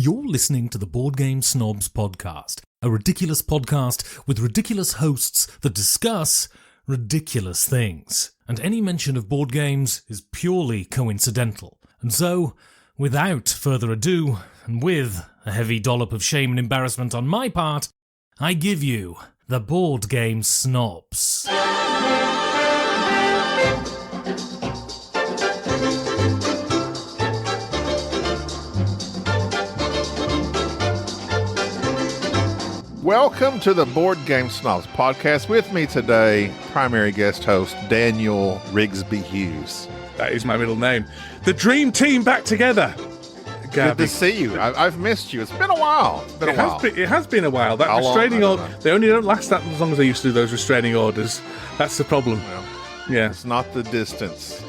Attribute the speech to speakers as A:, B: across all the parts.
A: You're listening to the Board Game Snobs podcast, a ridiculous podcast with ridiculous hosts that discuss ridiculous things. And any mention of board games is purely coincidental. And so, without further ado, and with a heavy dollop of shame and embarrassment on my part, I give you the Board Game Snobs.
B: Welcome to the Board Game Snobs podcast. With me today, primary guest host Daniel Rigsby Hughes.
C: That is my middle name. The dream team back together.
B: Good to see you. I've missed you. It's been a while.
C: It has been a while. That restraining order, they only don't last that as long as they used to do those restraining orders. That's the problem.
B: Well,
C: yeah.
B: It's not the distance.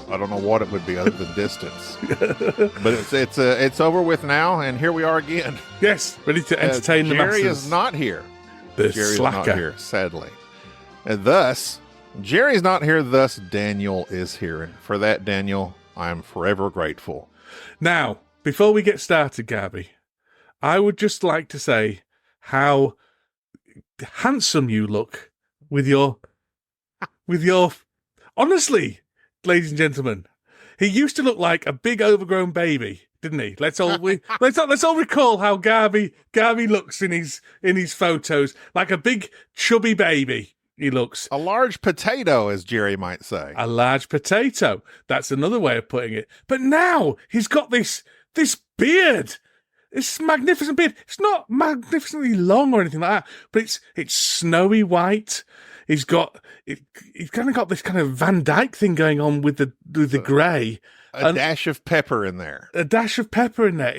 B: I don't know what it would be other than distance. But it's over with now, and here we are again.
C: Yes, ready to entertain the masses.
B: Jerry is not here.
C: Jerry is
B: not here, sadly. And thus, Jerry's not here, thus Daniel is here. And for that, Daniel, I am forever grateful.
C: Now, before we get started, Gabby, I would just like to say how handsome you look with your honestly, ladies and gentlemen, he used to look like a big overgrown baby, didn't he? Let's all recall how Garby looks in his photos, like a big chubby baby. He looks
B: a large potato, as Jerry might say.
C: A large potato. That's another way of putting it. But now he's got this beard. This magnificent beard. It's not magnificently long or anything like that, but it's snowy white. He's kind of got this kind of Van Dyke thing going on with the grey.
B: A dash of pepper in there.
C: A dash of pepper in there.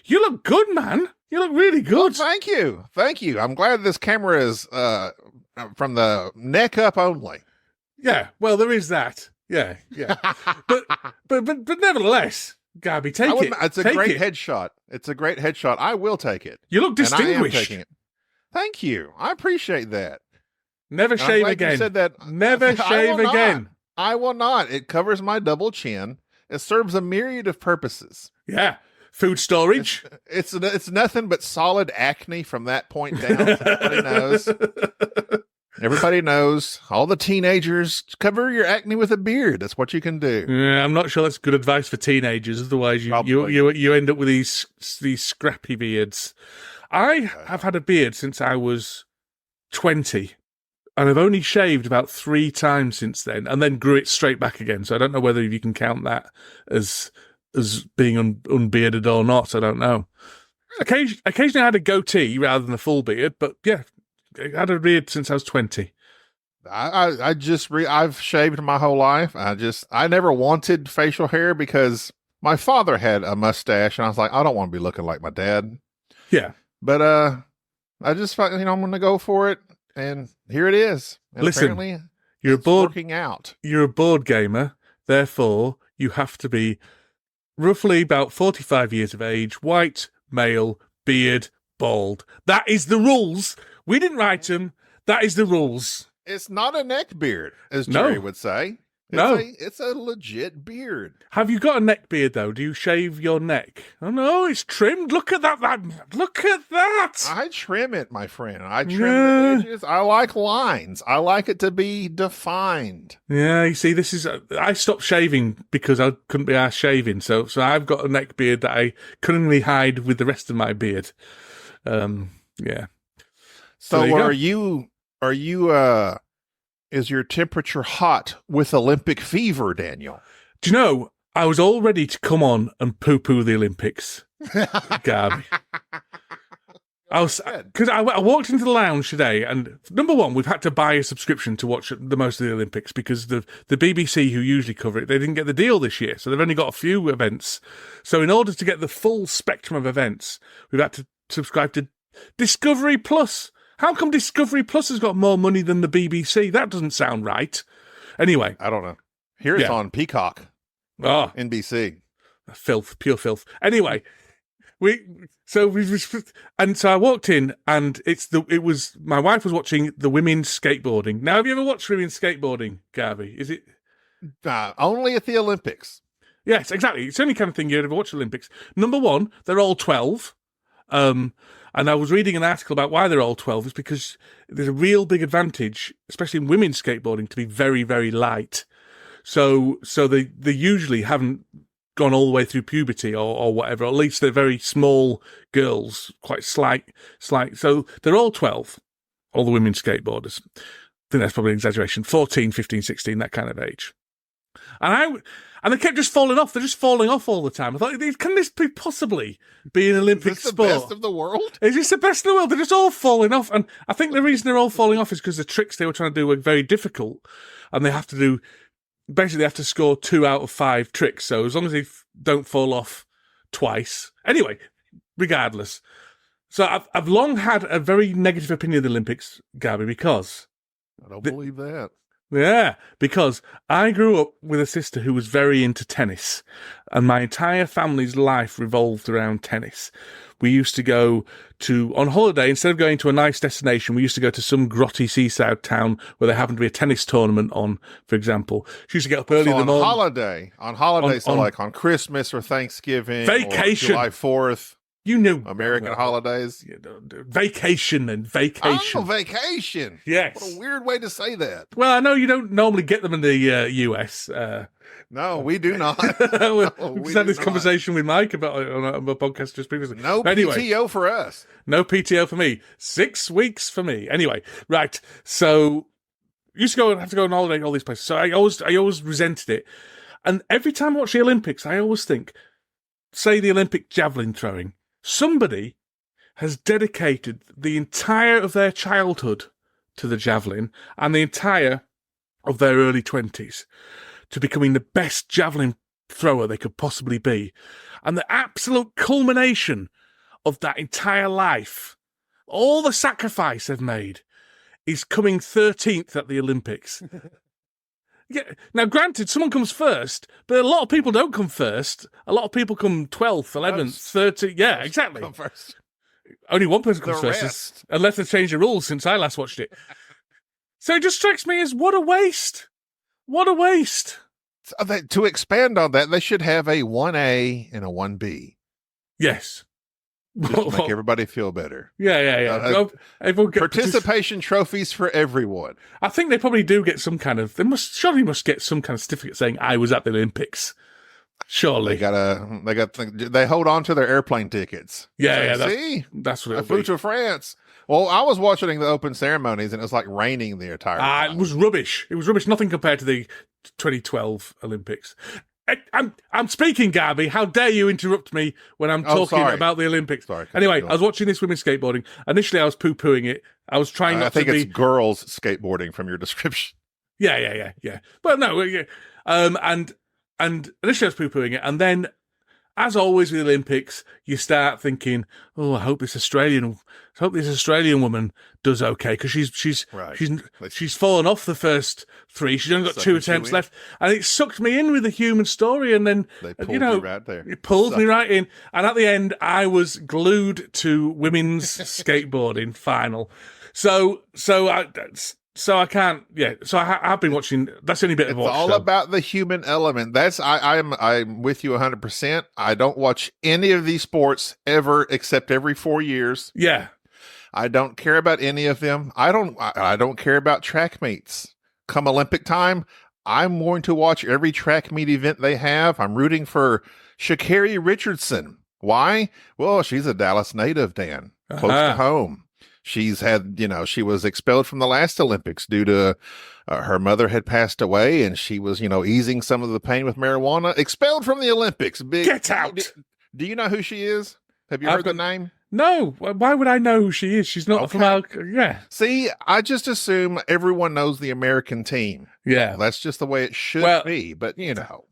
C: You look good, man. You look really good.
B: Well, thank you. I'm glad this camera is from the neck up only.
C: Yeah, well, there is that. Yeah. but nevertheless, Gabby, take it.
B: It's a great headshot. It's a great headshot. I will take it.
C: You look distinguished.
B: And I am taking it. Thank you. I appreciate that.
C: Never shave again.
B: You said that.
C: Never shave again.
B: I will not. It covers my double chin. It serves a myriad of purposes.
C: Yeah. Food storage.
B: It's nothing but solid acne from that point down. Everybody knows. Everybody knows. All the teenagers, cover your acne with a beard. That's what you can do.
C: Yeah, I'm not sure that's good advice for teenagers. Otherwise, you end up with these scrappy beards. I have had a beard since I was 20. And I've only shaved about 3 times since then, and then grew it straight back again. So I don't know whether you can count that as being unbearded or not. I don't know. Occasionally I had a goatee rather than a full beard, but yeah, I had a beard since I was 20.
B: I've shaved my whole life. I never wanted facial hair because my father had a mustache, and I was like, I don't want to be looking like my dad.
C: Yeah.
B: But I just thought, I'm going to go for it. And here it is. And
C: listen,
B: apparently
C: you're
B: working out.
C: You're a board gamer, therefore you have to be roughly about 45 years of age, white, male, beard, bald. That is the rules. We didn't write them. That is the rules.
B: It's not a neck beard, as Jerry would say. It's a legit beard.
C: Have you got a neck beard, though? Do you shave your neck? Oh, no, it's trimmed. Look at that. Look at that.
B: I trim it, my friend. I trim the edges. I like lines. I like it to be defined.
C: Yeah, you see, I stopped shaving because I couldn't be arsed shaving. So I've got a neck beard that I cunningly hide with the rest of my beard. Yeah.
B: So are you, is your temperature hot with Olympic fever, Daniel?
C: Do you know, I was all ready to come on and poo-poo the Olympics, Garby. Because I walked into the lounge today, and number one, we've had to buy a subscription to watch the most of the Olympics because the BBC, who usually cover it, they didn't get the deal this year, so they've only got a few events. So in order to get the full spectrum of events, we've had to subscribe to Discovery Plus. How come Discovery Plus has got more money than the BBC? That doesn't sound right. Anyway.
B: I don't know. Here it's on Peacock.
C: Oh.
B: NBC.
C: Filth. Pure filth. Anyway. So I walked in, and it was my wife was watching the women's skateboarding. Now, have you ever watched women's skateboarding, Garvey? Is it
B: only at the Olympics?
C: Yes, exactly. It's the only kind of thing you'd ever watch Olympics. Number one, they're all 12. And I was reading an article about why they're all 12. It's because there's a real big advantage, especially in women's skateboarding, to be very, very light. So they usually haven't gone all the way through puberty or whatever. Or at least they're very small girls, quite slight. So they're all 12, all the women skateboarders. I think that's probably an exaggeration. 14, 15, 16, that kind of age. And they kept just falling off. They're just falling off all the time. I thought, can this possibly be an Olympic sport?
B: Is this the best of the world?
C: Is this the best in the world? They're just all falling off. And I think the reason they're all falling off is because the tricks they were trying to do were very difficult. And they have to score 2 out of 5 tricks. So as long as they don't fall off twice. Anyway, regardless. So I've long had a very negative opinion of the Olympics, Gabby, because...
B: I don't believe that.
C: Yeah, because I grew up with a sister who was very into tennis, and my entire family's life revolved around tennis. We used to go on holiday, instead of going to a nice destination, we used to go to some grotty seaside town where there happened to be a tennis tournament on, for example. She used to get up early in the morning.
B: On holiday, like on Christmas or Thanksgiving,
C: vacation,
B: or July 4th.
C: You knew
B: American holidays.
C: Vacation.
B: Oh, vacation.
C: Yes.
B: What a weird way to say that.
C: Well, I know you don't normally get them in the US.
B: No, we do not.
C: We've had this conversation with Mike about on a podcast just previously.
B: No PTO for us.
C: No PTO for me. 6 weeks for me. Anyway, right. So used to have to go on holiday all these places. So I always resented it. And every time I watch the Olympics, I always think, say the Olympic javelin throwing, somebody has dedicated the entire of their childhood to the javelin and the entire of their early 20s to becoming the best javelin thrower they could possibly be. And the absolute culmination of that entire life, all the sacrifice they've made, is coming 13th at the Olympics. Yeah. Now, granted, someone comes first, but a lot of people don't come first. A lot of people come 12th, 11th, 13th. Yeah, exactly.
B: Come first.
C: Only one person comes first, unless they've changed the rules since I last watched it. So it just strikes me as what a waste. What a waste.
B: To expand on that, they should have a 1A and a 1B.
C: Yes.
B: Just to make everybody feel better.
C: Yeah.
B: Participation trophies for everyone.
C: I think they probably do get some kind of... They must get some kind of certificate saying, I was at the Olympics. Surely.
B: They hold on to their airplane tickets.
C: That's what
B: I flew to France. Well, I was watching the open ceremonies, and it was like raining the entire time.
C: It was rubbish. Nothing compared to the 2012 Olympics. I'm speaking, Gabby. How dare you interrupt me when I'm talking about the Olympics?
B: Sorry.
C: Anyway, I was watching this women's skateboarding. Initially, I was pooing it. I was trying not to be...
B: I think it's girls skateboarding from your description.
C: Yeah. Well, no. And initially I was pooing it. And then, as always with the Olympics, you start thinking, oh, I hope this Australian woman does okay, because she's fallen off the first 3. She's only got 2 attempts left, and it sucked me in with the human story. And then
B: they pulled you right there.
C: It pulled me right in, and at the end, I was glued to women's skateboarding final. So I can't. Yeah. So I've been watching. That's the only bit of watch.
B: It's all about the human element. I'm with you 100%. I don't watch any of these sports ever, except every 4 years.
C: Yeah.
B: I don't care about any of them. I don't care about track meets. Come Olympic time, I'm going to watch every track meet event they have. I'm rooting for Sha'Carri Richardson. Why? Well, she's a Dallas native, Dan, close to home. She's had, she was expelled from the last Olympics due to her mother had passed away, and she was, easing some of the pain with marijuana. Expelled from the Olympics.
C: Get out.
B: Do you know who she is? Have you heard the name?
C: No. Why would I know who she is? She's not from our... Yeah.
B: See, I just assume everyone knows the American team.
C: Yeah.
B: Well, that's just the way it should be, but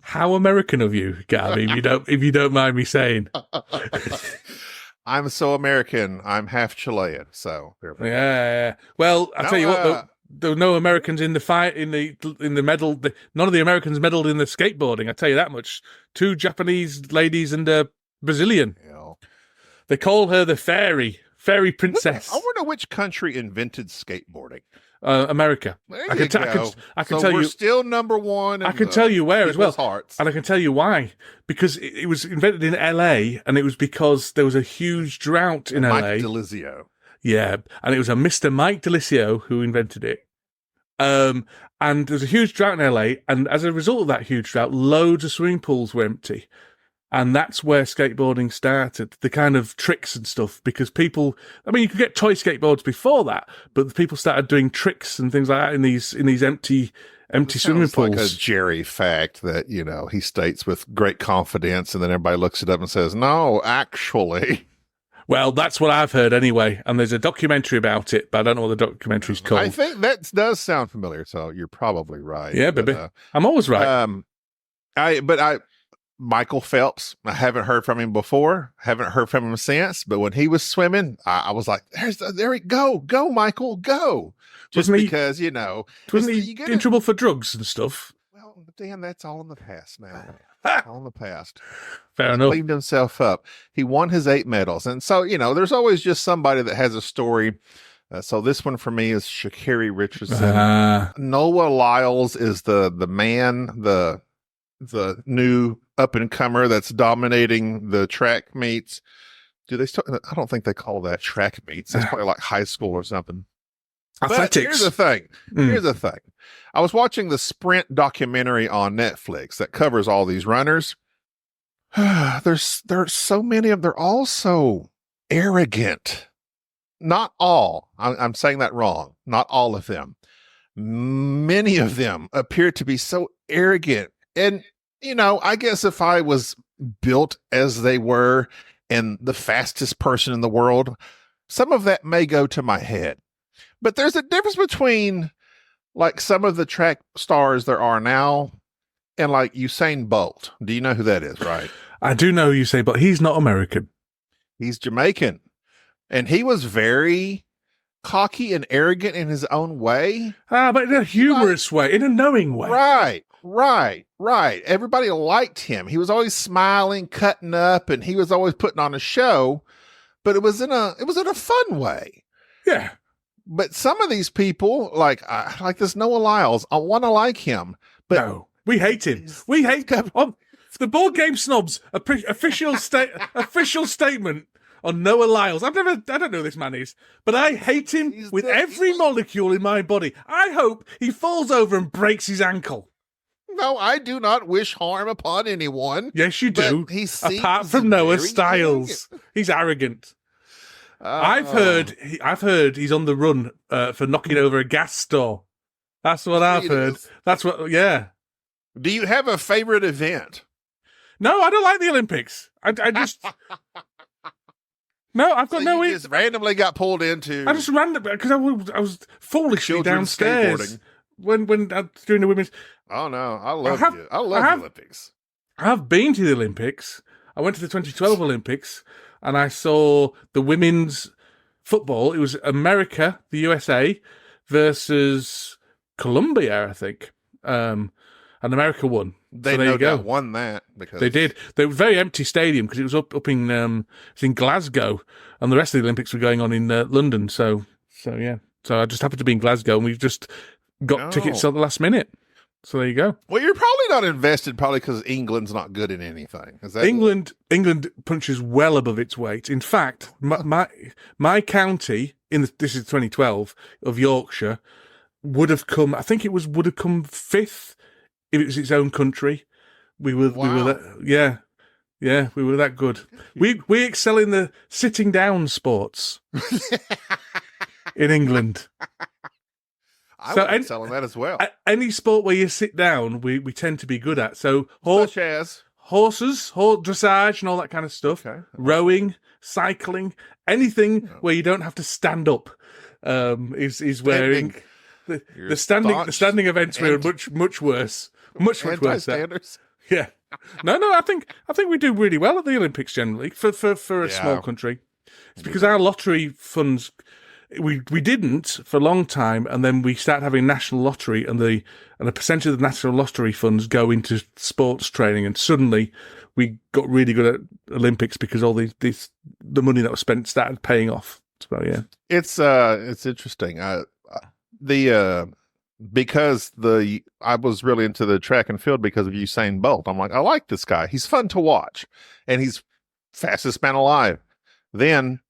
C: How American of you, Gabby, if you don't mind me saying.
B: I'm so American. I'm half Chilean, so
C: yeah. Well, I'll tell you what, there were no Americans in the fight in the medal. None of the Americans medaled in the skateboarding. I tell you that much. 2 Japanese ladies and a Brazilian.
B: Yeah.
C: They call her the fairy princess.
B: I wonder which country invented skateboarding.
C: America.
B: There
C: I
B: you
C: can,
B: go.
C: I can
B: So
C: tell
B: we're
C: you.
B: still number one.
C: I can tell you where as well,
B: hearts.
C: and I can tell you why. Because it was invented in LA, and it was because there was a huge drought in LA.
B: Mike DeLizio.
C: Yeah, and it was a Mr. Mike DeLizio who invented it. And there's a huge drought in LA, and as a result of that huge drought, loads of swimming pools were empty. And that's where skateboarding started, the kind of tricks and stuff, because people, I mean, you could get toy skateboards before that, but people started doing tricks and things like that in these empty swimming pools.
B: Like a Jerry fact that, he states with great confidence, and then everybody looks it up and says, no, actually.
C: Well, that's what I've heard anyway, and there's a documentary about it, but I don't know what the documentary's called.
B: I think that does sound familiar, so you're probably right.
C: Yeah, baby. I'm always right.
B: Michael Phelps, I haven't heard from him before, haven't heard from him since, but when he was swimming, I was like, there we go, Michael, go. Just because,
C: Wasn't he in trouble for drugs and stuff?
B: Well, Dan, that's all in the past now. All in the past.
C: Fair enough.
B: Cleaned himself up. He won his 8 medals. And so, there's always just somebody that has a story. So this one for me is Sha'Carri Richardson. Noah Lyles is the man, the new up-and-comer that's dominating the track meets. Do they still? I don't think they call that track meets. It's probably like high school or something.
C: Athletics.
B: But here's the thing. I was watching the Sprint documentary on Netflix that covers all these runners. There's so many of them. They're all so arrogant. Not all. I'm saying that wrong. Not all of them. Many of them appear to be so arrogant. And, I guess if I was built as they were and the fastest person in the world, some of that may go to my head. But there's a difference between like some of the track stars there are now and like Usain Bolt. Do you know who that is, right?
C: I do know who Usain Bolt. He's not American.
B: He's Jamaican. And he was very cocky and arrogant in his own way.
C: But in a humorous way, in a knowing way.
B: Right. Everybody liked him. He was always smiling, cutting up, and he was always putting on a show, but it was in a fun way.
C: Yeah.
B: But some of these people, like this Noah Lyles, I want to like him, but
C: no, we hate him. We hate the board game snobs. Official statement on Noah Lyles. I don't know who this man is, but I hate him with every molecule in my body. I hope he falls over and breaks his ankle.
B: No, I do not wish harm upon anyone.
C: Yes, you do. Apart from Noah Styles, he's arrogant. I've heard he's on the run for knocking over a gas store. That's what I've heard. That's what. Yeah.
B: Do you have a favorite event?
C: No, I don't like the Olympics. I just. No, I've got no.
B: You just randomly got pulled into.
C: I just randomly because I was foolishly downstairs when during the women's.
B: Oh no, I love the Olympics.
C: I have been to the Olympics. I went to the 2012 Olympics and I saw the women's football. It was America, the USA, versus Colombia, I think. And America won.
B: They won that because
C: they did. They were a very empty stadium because it was up in it's in Glasgow, and the rest of the Olympics were going on in London. So yeah. So I just happened to be in Glasgow, and we've just got tickets at the last minute. So there you go.
B: Well, you're probably not invested, probably because England's not good in anything. Is that
C: England punches well above its weight. In fact, my county this is 2012 of Yorkshire would have come. I think would have come fifth if it was its own country. We were that, we were that good. We excel in the sitting down sports in England.
B: I would excel in that as well.
C: Any sport where you sit down, we tend to be good at. So
B: such as
C: horses, dressage, and all that kind of stuff. Okay. Rowing, cycling, anything where you don't have to stand up is wearing the standing events were much worse. Much worse. Yeah. No. I think we do really well at the Olympics generally for a small country. It's because our lottery funds. We didn't for a long time, and then we started having national lottery, and a percentage of the national lottery funds go into sports training, and suddenly we got really good at Olympics because all the money that was spent started paying off. So yeah,
B: it's interesting. because I was really into the track and field because of Usain Bolt. I'm like, I like this guy. He's fun to watch, and he's fastest man alive. Then,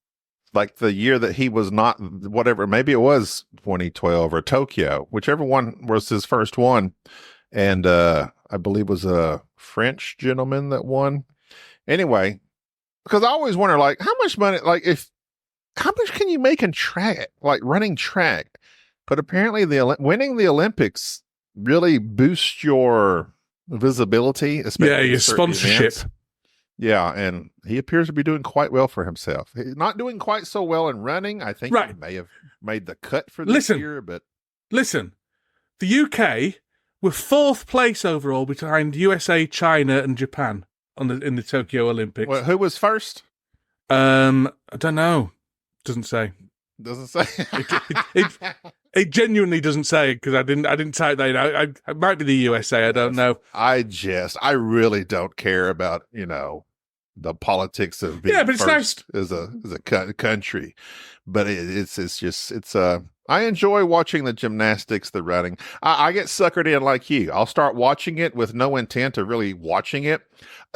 B: like the year that he was not, whatever, maybe it was 2012 or Tokyo, whichever one was his first one, and I believe it was a French gentleman that won. Anyway, because I always wonder, like, how much money, how much can you make in track, like running track? But apparently winning the Olympics really boosts your visibility, especially
C: your sponsorship.
B: Events. Yeah, and he appears to be doing quite well for himself. He's not doing quite so well in running. I think he may have made the cut for this year, but...
C: Listen, the UK were 4th place overall behind USA, China, and Japan in the Tokyo Olympics.
B: Well, who was first?
C: I don't know. Doesn't say.
B: Doesn't say.
C: It genuinely doesn't say, because I didn't type that in. It might be the USA. I don't know.
B: I really don't care about, the politics of being
C: but it's
B: first
C: nice.
B: as a country. But I enjoy watching the gymnastics, the running. I get suckered in like you. I'll start watching it with no intent of really watching it.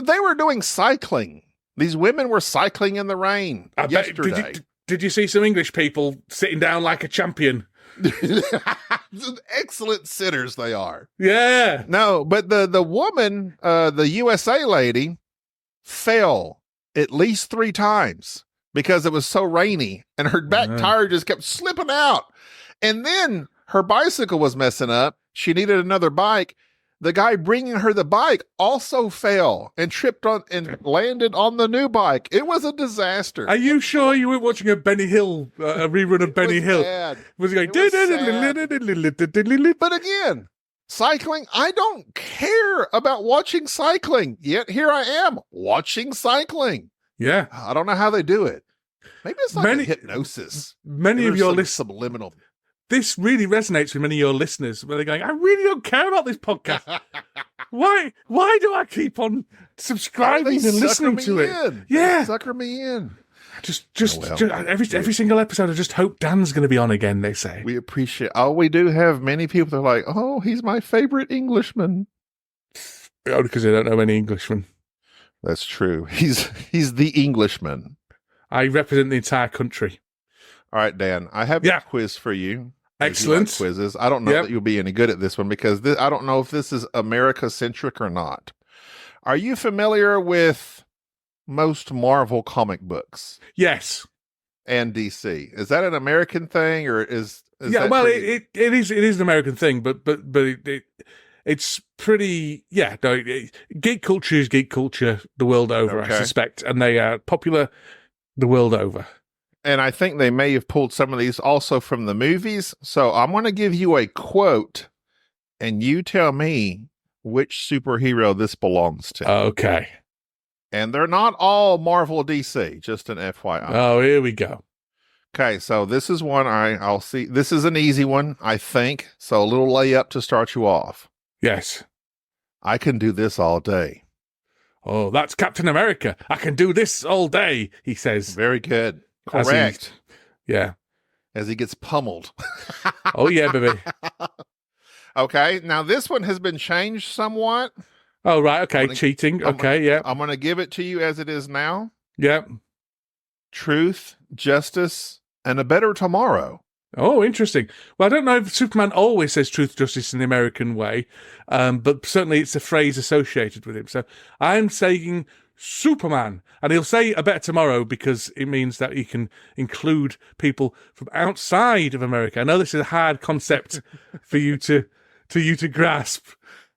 B: They were doing cycling. These women were cycling in the rain yesterday.
C: Did you see some English people sitting down like a champion?
B: Excellent sitters they are.
C: Yeah.
B: No, but the woman, the USA lady, fell at least 3 times because it was so rainy, and her back tire just kept slipping out. And then her bicycle was messing up. She needed another bike. The guy bringing her the bike also fell and tripped on and landed on the new bike. It was a disaster.
C: Are you sure you were watching a Benny Hill, a rerun of Benny Hill?
B: Bad.
C: Was he going?
B: But again, cycling, I don't care about watching cycling. Yet here I am watching cycling.
C: Yeah.
B: I don't know how they do it. Maybe it's like a hypnosis.
C: Many of your listeners,
B: subliminal.
C: This really resonates with many of your listeners, where they're going, I really don't care about this podcast. Why do I keep on subscribing and listening to it? Yeah.
B: Sucker me in.
C: Just every single episode, I just hope Dan's going to be on again, they say.
B: We appreciate. We do have many people that are like, oh, he's my favorite Englishman.
C: Oh, because they don't know any Englishman.
B: That's true. He's the Englishman.
C: I represent the entire country.
B: All right, Dan, I have a quiz for you.
C: Excellent.
B: You like quizzes. I don't know that you'll be any good at this one because I don't know if this is America-centric or not. Are you familiar with most Marvel comic books?
C: Yes.
B: And DC. Is that an American thing, or is
C: yeah? Well, it is an American thing, but it's pretty. Yeah, no. Geek culture is geek culture the world over, I suspect, and they are popular the world over.
B: And I think they may have pulled some of these also from the movies. So I'm going to give you a quote, and you tell me which superhero this belongs to.
C: Okay.
B: And they're not all Marvel DC, just an FYI.
C: Oh, here we go.
B: Okay, so this is one I'll see. This is an easy one, I think. So a little layup to start you off.
C: Yes.
B: I can do this all day.
C: Oh, that's Captain America. I can do this all day, he says.
B: Very good. Correct. As he gets pummeled.
C: Oh, yeah, baby.
B: Okay, now this one has been changed somewhat.
C: Oh, right, okay, cheating. I'm
B: going to give it to you as it is now.
C: Yep.
B: Truth, justice, and a better tomorrow.
C: Oh, interesting. Well, I don't know if Superman always says truth, justice in the American way, but certainly it's a phrase associated with him. So I'm saying Superman, and he'll say a better tomorrow because it means that he can include people from outside of America. I know this is a hard concept for you to grasp.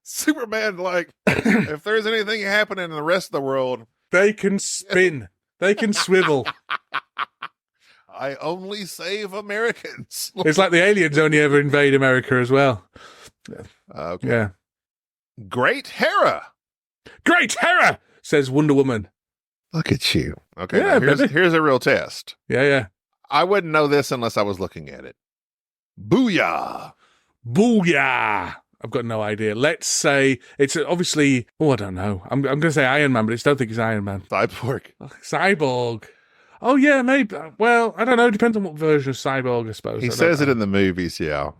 B: Superman, like, if there's anything happening in the rest of the world,
C: they can spin, they can swivel.
B: I only save Americans.
C: It's like the aliens only ever invade America as well.
B: Okay.
C: Yeah.
B: Great Hera.
C: Great Hera, says Wonder Woman.
B: Look at you. Okay, yeah, here's a real test.
C: Yeah.
B: I wouldn't know this unless I was looking at it. Booyah.
C: Booyah. I've got no idea. Let's say it's obviously, I don't know. I'm going to say Iron Man, but I don't think it's Iron Man. Cyborg. Oh, yeah, maybe. Well, I don't know. Depends on what version of Cyborg, I suppose.
B: He says it in the movies, yeah.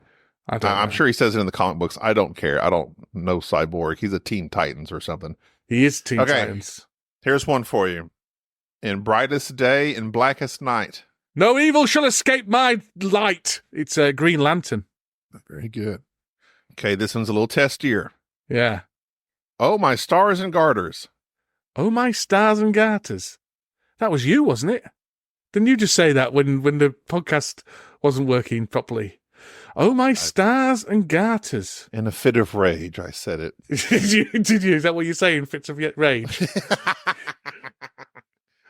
C: I don't know.
B: I'm sure he says it in the comic books. I don't care. I don't know Cyborg. He's a Teen Titans or something.
C: He is Teen Titans.
B: Here's one for you. In brightest day and blackest night.
C: No evil shall escape my light. It's a Green Lantern.
B: Very good. Okay, this one's a little testier.
C: Yeah.
B: Oh, my stars and garters.
C: Oh, my stars and garters. That was you, wasn't it? Didn't you just say that when the podcast wasn't working properly? Oh, my stars and garters.
B: In a fit of rage, I said it.
C: Did you? Is that what you're saying? Fits of rage?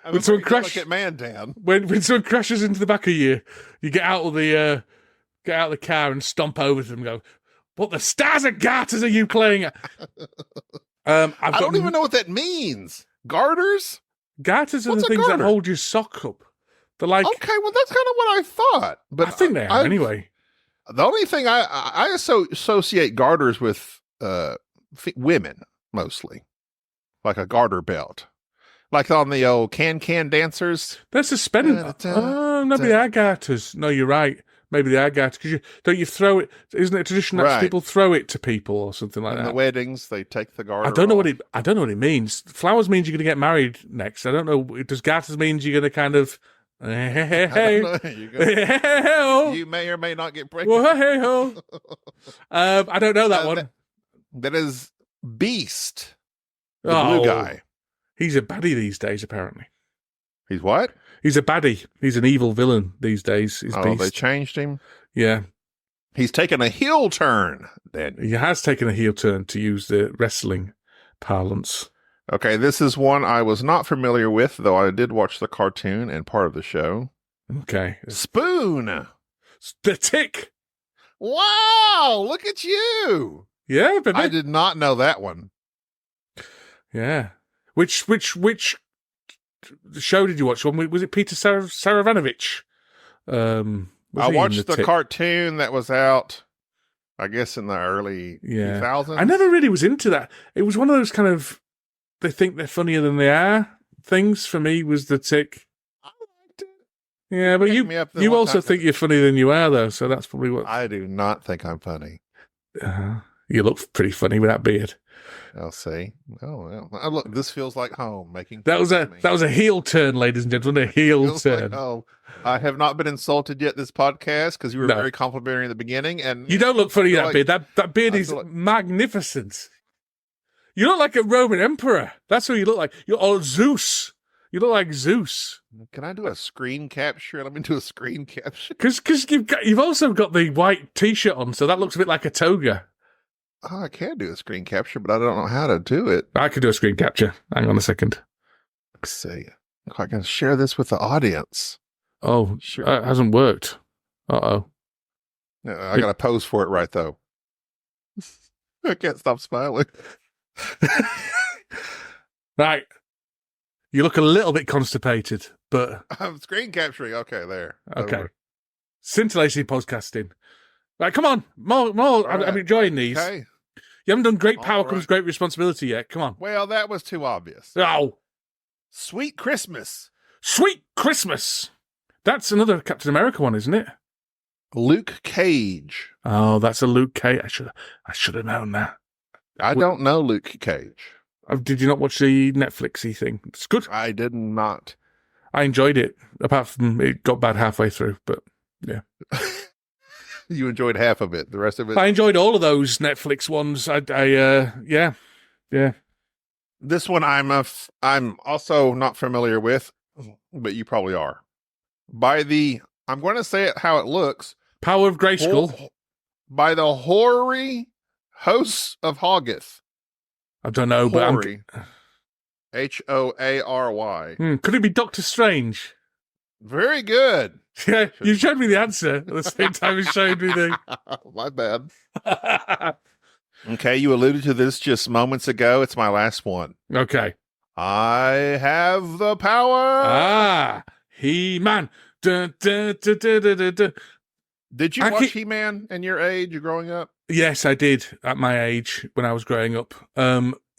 B: When someone crashes, man, Dan.
C: When someone crashes into the back of you, you get out of the car and stomp over to them and go, "What the stars and garters are you playing at?"
B: I don't even know what that means. Garters?
C: Garters are the things that hold your sock up. They're like,
B: okay, well, that's kind of what I thought. But
C: I think they are anyway.
B: The only thing I associate garters with women mostly, like a garter belt. Like on the old can dancers.
C: They're suspended. Oh, maybe they are garters. No, you're right. Maybe they are garters. Because don't you throw it? Isn't it a tradition that people throw it to people or something like that?
B: In the weddings, they take the garter.
C: I don't know what it means. Flowers means you're going to get married next. I don't know. Does garters means you're going to kind of? Hey,
B: you may or may not get pregnant.
C: I don't know that one.
B: That is Beast, the blue guy.
C: He's a baddie these days, apparently.
B: He's what?
C: He's a baddie. He's an evil villain these days. Beast.
B: They changed him?
C: Yeah.
B: He's taken a heel turn, then.
C: He has taken a heel turn, to use the wrestling parlance.
B: Okay, this is one I was not familiar with, though I did watch the cartoon and part of the show.
C: Okay.
B: Spoon!
C: The Tick!
B: Wow! Look at you!
C: Yeah, baby.
B: I did not know that one.
C: Yeah. Which show did you watch? Was it Peter Saranovich?
B: I watched the cartoon that was out, I guess, in the early 2000s.
C: I never really was into that. It was one of those kind of, they think they're funnier than they are things. For me, was the Tick.
B: I liked it.
C: Yeah, but you also think you're funnier than you are, though, so that's probably what...
B: I do not think I'm funny.
C: You look pretty funny with that beard.
B: I'll see. Oh, well. Look, this feels like home.
C: That was a heel turn, ladies and gentlemen. A heel turn.
B: Like, I have not been insulted yet this podcast because you were very complimentary in the beginning, and
C: you don't look funny with that beard. That beard is magnificent. You look like a Roman emperor. That's who you look like. You're Zeus. You look like Zeus.
B: Can I do a screen capture? Let me do a screen capture.
C: Because you've also got the white t-shirt on, so that looks a bit like a toga.
B: Oh, I can do a screen capture, but I don't know how to do it.
C: I could do a screen capture. Hang on a second.
B: Let's see. I can share this with the audience.
C: Oh, sure. It hasn't worked. Uh-oh.
B: No, I got to pose for it right, though. I can't stop smiling.
C: Right. You look a little bit constipated, but...
B: I'm screen capturing. Okay, there.
C: Okay. Over. Scintillating podcasting. Right, come on. More. Right. I'm enjoying these. Okay. You haven't done great power comes great responsibility yet. Come on.
B: Well, that was too obvious.
C: Oh.
B: Sweet Christmas.
C: Sweet Christmas. That's another Captain America one, isn't it?
B: Luke Cage.
C: Oh, that's a Luke Cage. I should have known that.
B: I don't know Luke Cage.
C: Did you not watch the Netflixy thing? It's good.
B: I did not.
C: I enjoyed it, apart from it got bad halfway through, but yeah.
B: You enjoyed half of it. The rest of it,
C: I enjoyed all of those Netflix ones. Yeah.
B: This one I'm also not familiar with, but you probably are. I'm going to say it how it looks.
C: Power of Grayskull.
B: By the hoary hosts of Hoggith.
C: I don't know,
B: Hoary. But Hoary.
C: Could it be Doctor Strange?
B: Very good.
C: Yeah, you showed me the answer at the same time as showed me the...
B: My bad. Okay, you alluded to this just moments ago. It's my last one.
C: Okay.
B: I have the power.
C: He-Man. Dun, dun, dun, dun, dun, dun, dun.
B: Did you watch He-Man in your age growing up?
C: Yes, I did at my age when I was growing up.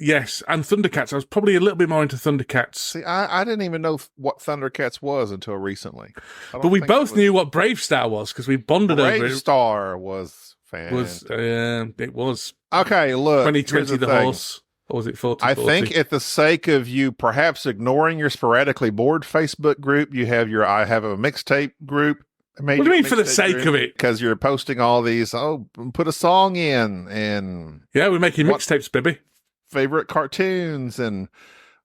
C: Yes, and Thundercats. I was probably a little bit more into Thundercats.
B: See, I didn't even know what Thundercats was until recently.
C: But we both knew what Brave Star was because we bonded over it.
B: Brave Star was
C: It was.
B: Okay, look.
C: 2020 the horse. Or was it 40?
B: I think at the sake of you perhaps ignoring your sporadically bored Facebook group, you have your I have a mixtape group.
C: What do you mean for the sake of it?
B: Because you're posting all these, put a song in. And
C: yeah, we're making mixtapes, baby.
B: Favorite cartoons. And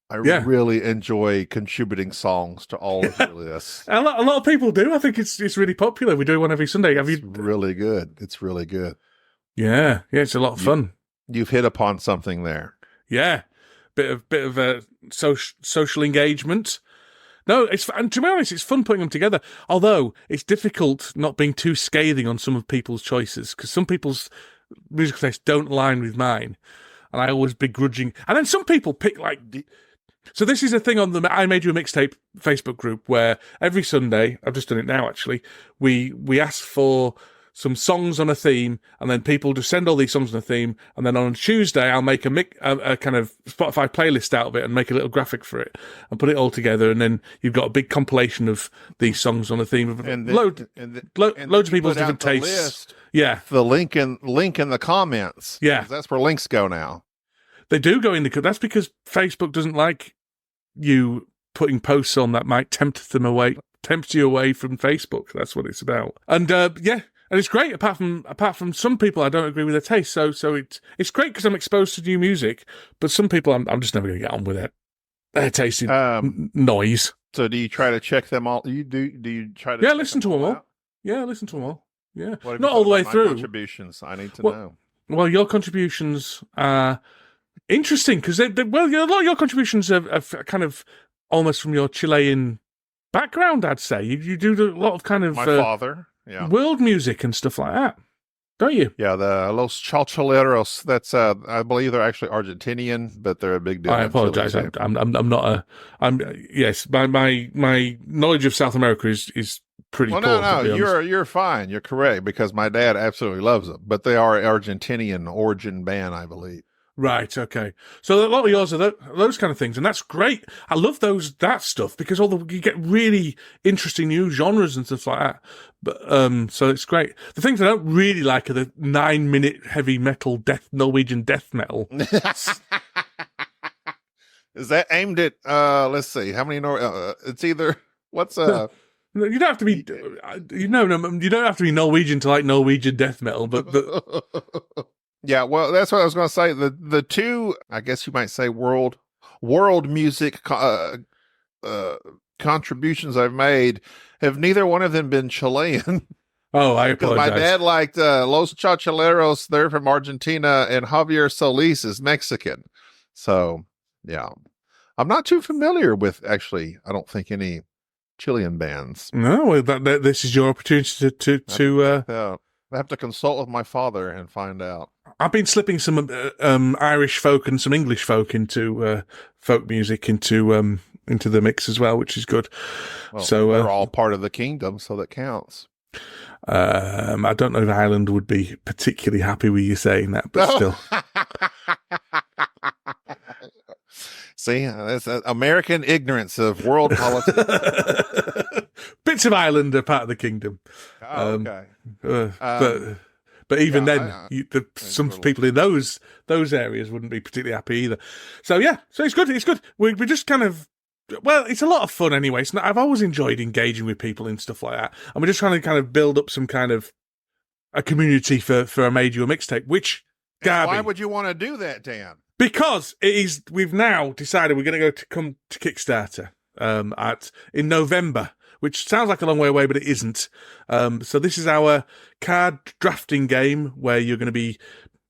B: I really enjoy contributing songs to all of this.
C: A lot of people do. I think it's really popular. We do one every Sunday.
B: It's really good. It's really good.
C: Yeah, it's a lot of fun.
B: You've hit upon something there.
C: Yeah, bit of social engagement. No, and to be honest, it's fun putting them together. Although it's difficult not being too scathing on some of people's choices, because some people's musical tastes don't align with mine, and I always begrudging. And then some people pick like. So this is a thing on the I Made You a Mixtape Facebook group where every Sunday, I've just done it now actually, we ask for some songs on a theme, and then people just send all these songs on a theme, and then on Tuesday I'll make a kind of Spotify playlist out of it and make a little graphic for it and put it all together, and then you've got a big compilation of these songs on a theme of loads of people's different tastes.
B: List,
C: the
B: link in the comments.
C: Yeah,
B: that's where links go now.
C: They do go in that's because Facebook doesn't like you putting posts on that might tempt you away from Facebook. That's what it's about. And and it's great. Apart from some people, I don't agree with their taste. So it's great because I'm exposed to new music. But some people, I'm just never going to get on with it. Their taste in noise.
B: So do you try to check them all? Do you try to?
C: Yeah, listen to them all. Yeah, listen to them all. Yeah,
B: not all the way through. Contributions. I need to know.
C: Well, your contributions are interesting because a lot of your contributions are kind of almost from your Chilean background. I'd say you do a lot of kind of
B: my father. Yeah.
C: World music and stuff like that, don't you?
B: Yeah, the Los Chalchaleros. That's I believe they're actually Argentinian, but they're a big deal.
C: I apologize. Yes, my knowledge of South America is pretty poor.
B: No, you're fine. You're correct because my dad absolutely loves them, but they are Argentinian origin band, I believe.
C: Right, okay. So a lot of yours are those kind of things, and that's great. I love that stuff because you get really interesting new genres and stuff like that. But so it's great. The things I don't really like are the 9-minute heavy metal Norwegian death metal.
B: Is that aimed at? Let's see, how many? It's either what's
C: You don't have to be. You don't have to be Norwegian to like Norwegian death metal, but.
B: Yeah, well, that's what I was going to say. The two, I guess you might say, world music contributions I've made have neither one of them been Chilean.
C: Oh, I apologize.
B: My dad liked Los Chachaleros. They're from Argentina, and Javier Solis is Mexican. So, yeah, I'm not too familiar with actually. I don't think any Chilean bands.
C: No, this is your opportunity to
B: I have to consult with my father and find out.
C: I've been slipping some Irish folk and some English folk into folk music into the mix as well, which is good.
B: Well,
C: so
B: they're all part of the kingdom, so that counts.
C: I don't know if Ireland would be particularly happy with you saying that, but still.
B: See, that's American ignorance of world politics.
C: Bits of Ireland are part of the kingdom.
B: Oh, okay.
C: But even then, some people in those areas wouldn't be particularly happy either. So yeah, so it's good. It's good. We just kind of, well, it's a lot of fun anyway. I've always enjoyed engaging with people and stuff like that, and we're just trying to kind of build up some kind of a community for I Made You a Mixtape. Which, Garby,
B: why would you want to do that, Dan?
C: Because we've now decided we're going to come to Kickstarter in November. Which sounds like a long way away, but it isn't. So this is our card drafting game where you're going to be,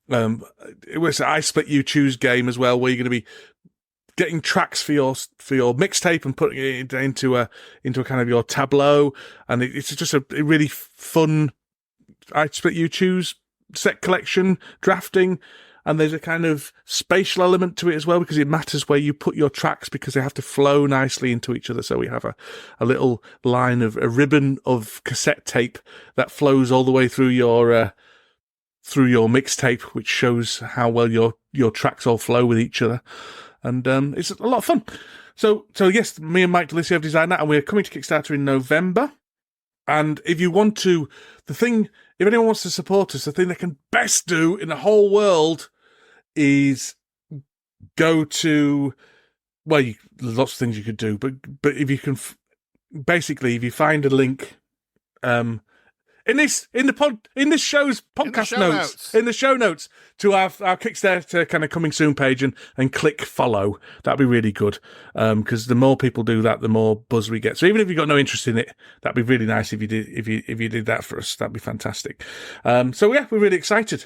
C: it was an I Split You Choose game as well, where you're going to be getting tracks for your mixtape and putting it into a kind of your tableau, and it's just a really fun I Split You Choose set collection drafting. And there's a kind of spatial element to it as well, because it matters where you put your tracks because they have to flow nicely into each other. So we have a little line of a ribbon of cassette tape that flows all the way through your mixtape, which shows how well your tracks all flow with each other. And it's a lot of fun. So yes, me and Mike DeLisi have designed that, and we're coming to Kickstarter in November. And if you want to, if if anyone wants to support us, the thing they can best do in the whole world is go to, well, there's lots of things you could do, but if you can, basically, if you find a link, in the show's podcast notes, in the show notes to our Kickstarter kind of coming soon page, and click follow. That'd be really good, because the more people do that, the more buzz we get. So even if you've got no interest in it, that'd be really nice if you did that for us. That'd be fantastic. So yeah, we're really excited.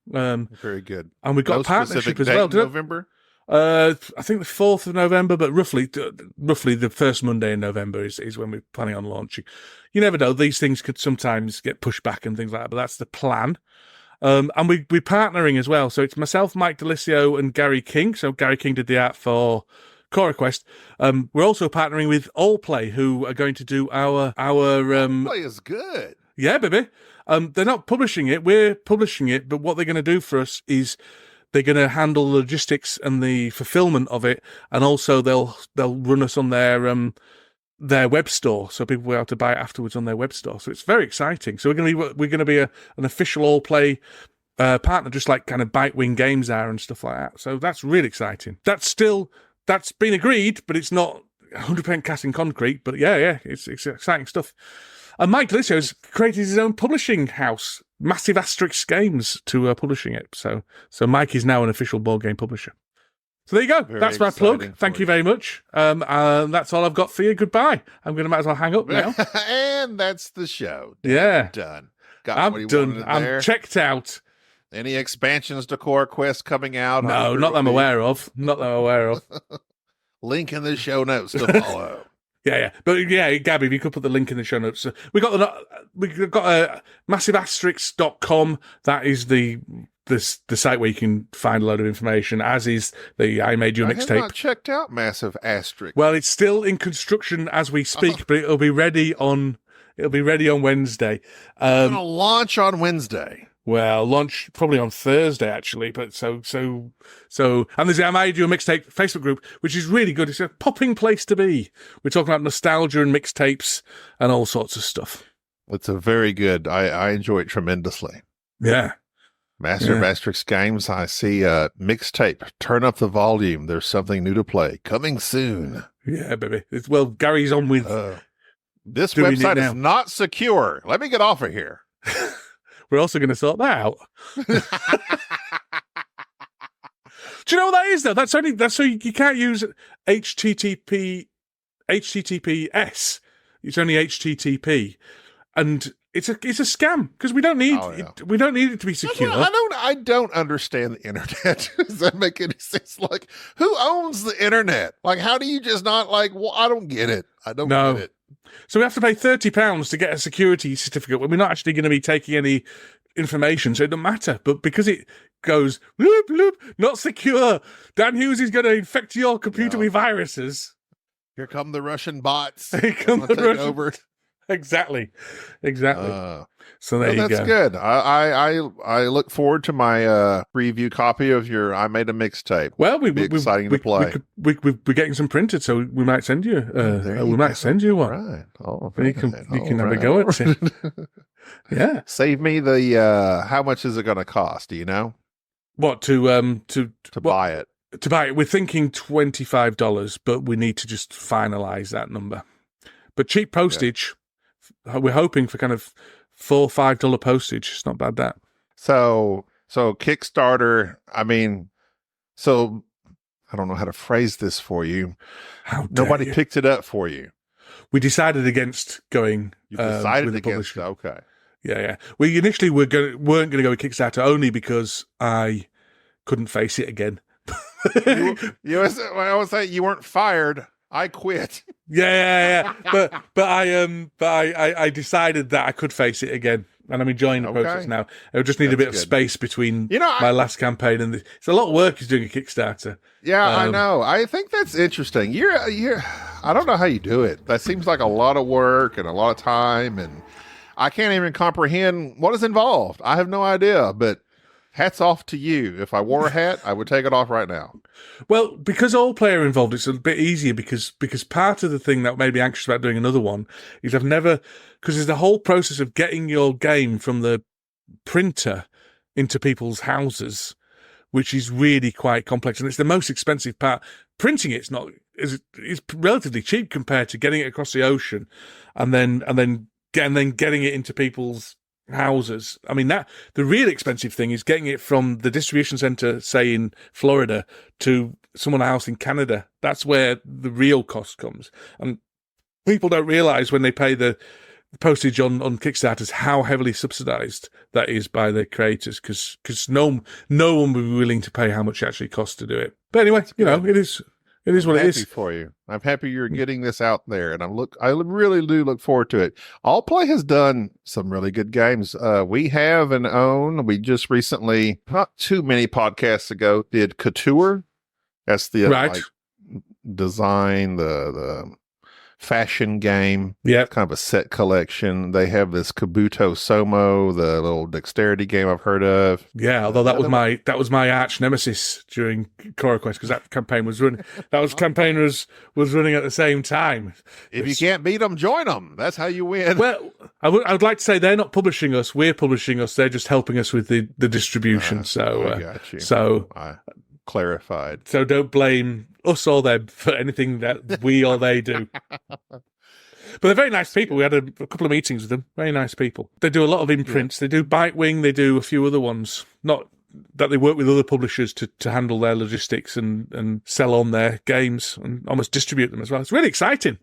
C: Very good. And we've got a partnership as well.
B: November.
C: I think the 4th of November, but roughly the first Monday in November is when we're planning on launching. You never know; these things could sometimes get pushed back and things like that, but that's the plan. And we're partnering as well. So it's myself, Mike Delisio, and Gary King. So Gary King did the art for Core Quest. We're also partnering with Allplay, who are going to do our
B: Allplay is good.
C: Yeah, baby. They're not publishing it; we're publishing it. But what they're going to do for us is they're going to handle the logistics and the fulfillment of it, and also they'll run us on their web store, so people will be able to buy it afterwards on their web store. So it's very exciting. So we're going to be an official Allplay partner, just like kind of Bitewing Games are and stuff like that. So that's really exciting. That's been agreed, but it's not 100% cast in concrete. But yeah, it's exciting stuff. And Mike Delisio created his own publishing house, Massive Asterisk Games, to publishing it. So Mike is now an official board game publisher. So there you go. That's my plug. Thank you very much. That's all I've got for you. Goodbye. Might as well hang up now.
B: And that's the show.
C: Done.
B: I'm done.
C: I'm checked out.
B: Any expansions to Core Quest coming out?
C: No, not that I'm aware of.
B: Link in the show notes to follow.
C: Yeah. But yeah, Gabby, if you could put the link in the show notes. We got massiveasterisk.com. That is the site where you can find a load of information, as is the I Made You a Mixtape. I have
B: not checked out Massive Asterisk.
C: Well, it's still in construction as we speak, but it'll be ready on Wednesday.
B: It's going to launch on Wednesday.
C: Well, launch probably on Thursday, actually. But so, and there's the I Made You a Mixtape Facebook group, which is really good. It's a popping place to be. We're talking about nostalgia and mixtapes and all sorts of stuff.
B: It's a very good. I enjoy it tremendously.
C: Yeah.
B: Master of Asterisk Games. I see Mixtape. Turn up the volume. There's something new to play. Coming soon.
C: Yeah, baby. Gary's on with.
B: This website is not secure. Let me get off of here.
C: We're also going to sort that out. Do you know what that is, though? That's so you can't use HTTPS. It's only HTTP, and it's a scam because we don't need it to be secure.
B: I don't understand the internet. Does that make any sense? Like, who owns the internet? Like, how do you just not like? Well, I don't get it. I don't get it.
C: So we have to pay £30 to get a security certificate when we're not actually going to be taking any information, so it doesn't matter. But because it goes bloop, bloop, not secure, Dan Hughes is going to infect your computer with viruses.
B: Here come the Russian bots.
C: Here come the Russian over. Exactly. So there you go.
B: That's good. I look forward to my preview copy of your I Made a Mixtape.
C: Well, we're
B: exciting to play.
C: We're getting some printed, so we might send you. Might send you one.
B: Right.
C: You can have a go at it. Yeah.
B: Save me the. How much is it going to cost? Do you know?
C: What to
B: buy it?
C: To buy it, we're thinking $25, but we need to just finalize that number. But cheap postage. Yeah. We're hoping for kind of $4 or $5 postage. It's not bad, that.
B: So Kickstarter, I mean, so I don't know how to phrase this for you. Nobody picked it up for you.
C: We decided against going.
B: You decided
C: with
B: against. Okay.
C: Yeah. We initially weren't going to go with Kickstarter only because I couldn't face it again.
B: I always say you weren't fired. I quit.
C: Yeah. But I decided that I could face it again, and I'm enjoying the process now. I just need a bit of space between my last campaign and it's a lot of work is doing a Kickstarter.
B: Yeah, I know. I think that's interesting. You're. I don't know how you do it. That seems like a lot of work and a lot of time, and I can't even comprehend what is involved. I have no idea. But hats off to you. If I wore a hat, I would take it off right now.
C: Well, because all player involved, it's a bit easier because part of the thing that made me anxious about doing another one is because there's the whole process of getting your game from the printer into people's houses, which is really quite complex, and it's the most expensive part. Printing it's relatively cheap compared to getting it across the ocean, and then getting it into people's houses. I mean, the real expensive thing is getting it from the distribution center, say in Florida, to someone else in Canada. That's where the real cost comes, and people don't realize when they pay the postage on Kickstarters how heavily subsidized that is by the creators, because no one would be willing to pay how much it actually costs to do it. But anyway, it is what it is.
B: For you. I'm happy you're getting this out there, and I really do look forward to it. All Play has done some really good games. We have and own. We just recently, not too many podcasts ago, did Couture. That's the design, the fashion game.
C: Yeah,
B: kind of a set collection. They have this Kabuto Somo, the little dexterity game I've heard of.
C: Yeah, although that was my arch nemesis during CoraQuest, because that campaign was running. Campaign was running at the same time.
B: If you can't beat them, join them. That's how you win.
C: Well, I would like to say they're not publishing us. We're publishing us. They're just helping us with the distribution.
B: I got you.
C: So
B: I clarified.
C: So don't blame us or them for anything that we or they do. But they're very nice people. We had a couple of meetings with them. Very nice people. They do a lot of imprints. Yeah. They do Bitewing. They do a few other ones. Not that they work with other publishers to handle their logistics and sell on their games and almost distribute them as well. It's really exciting.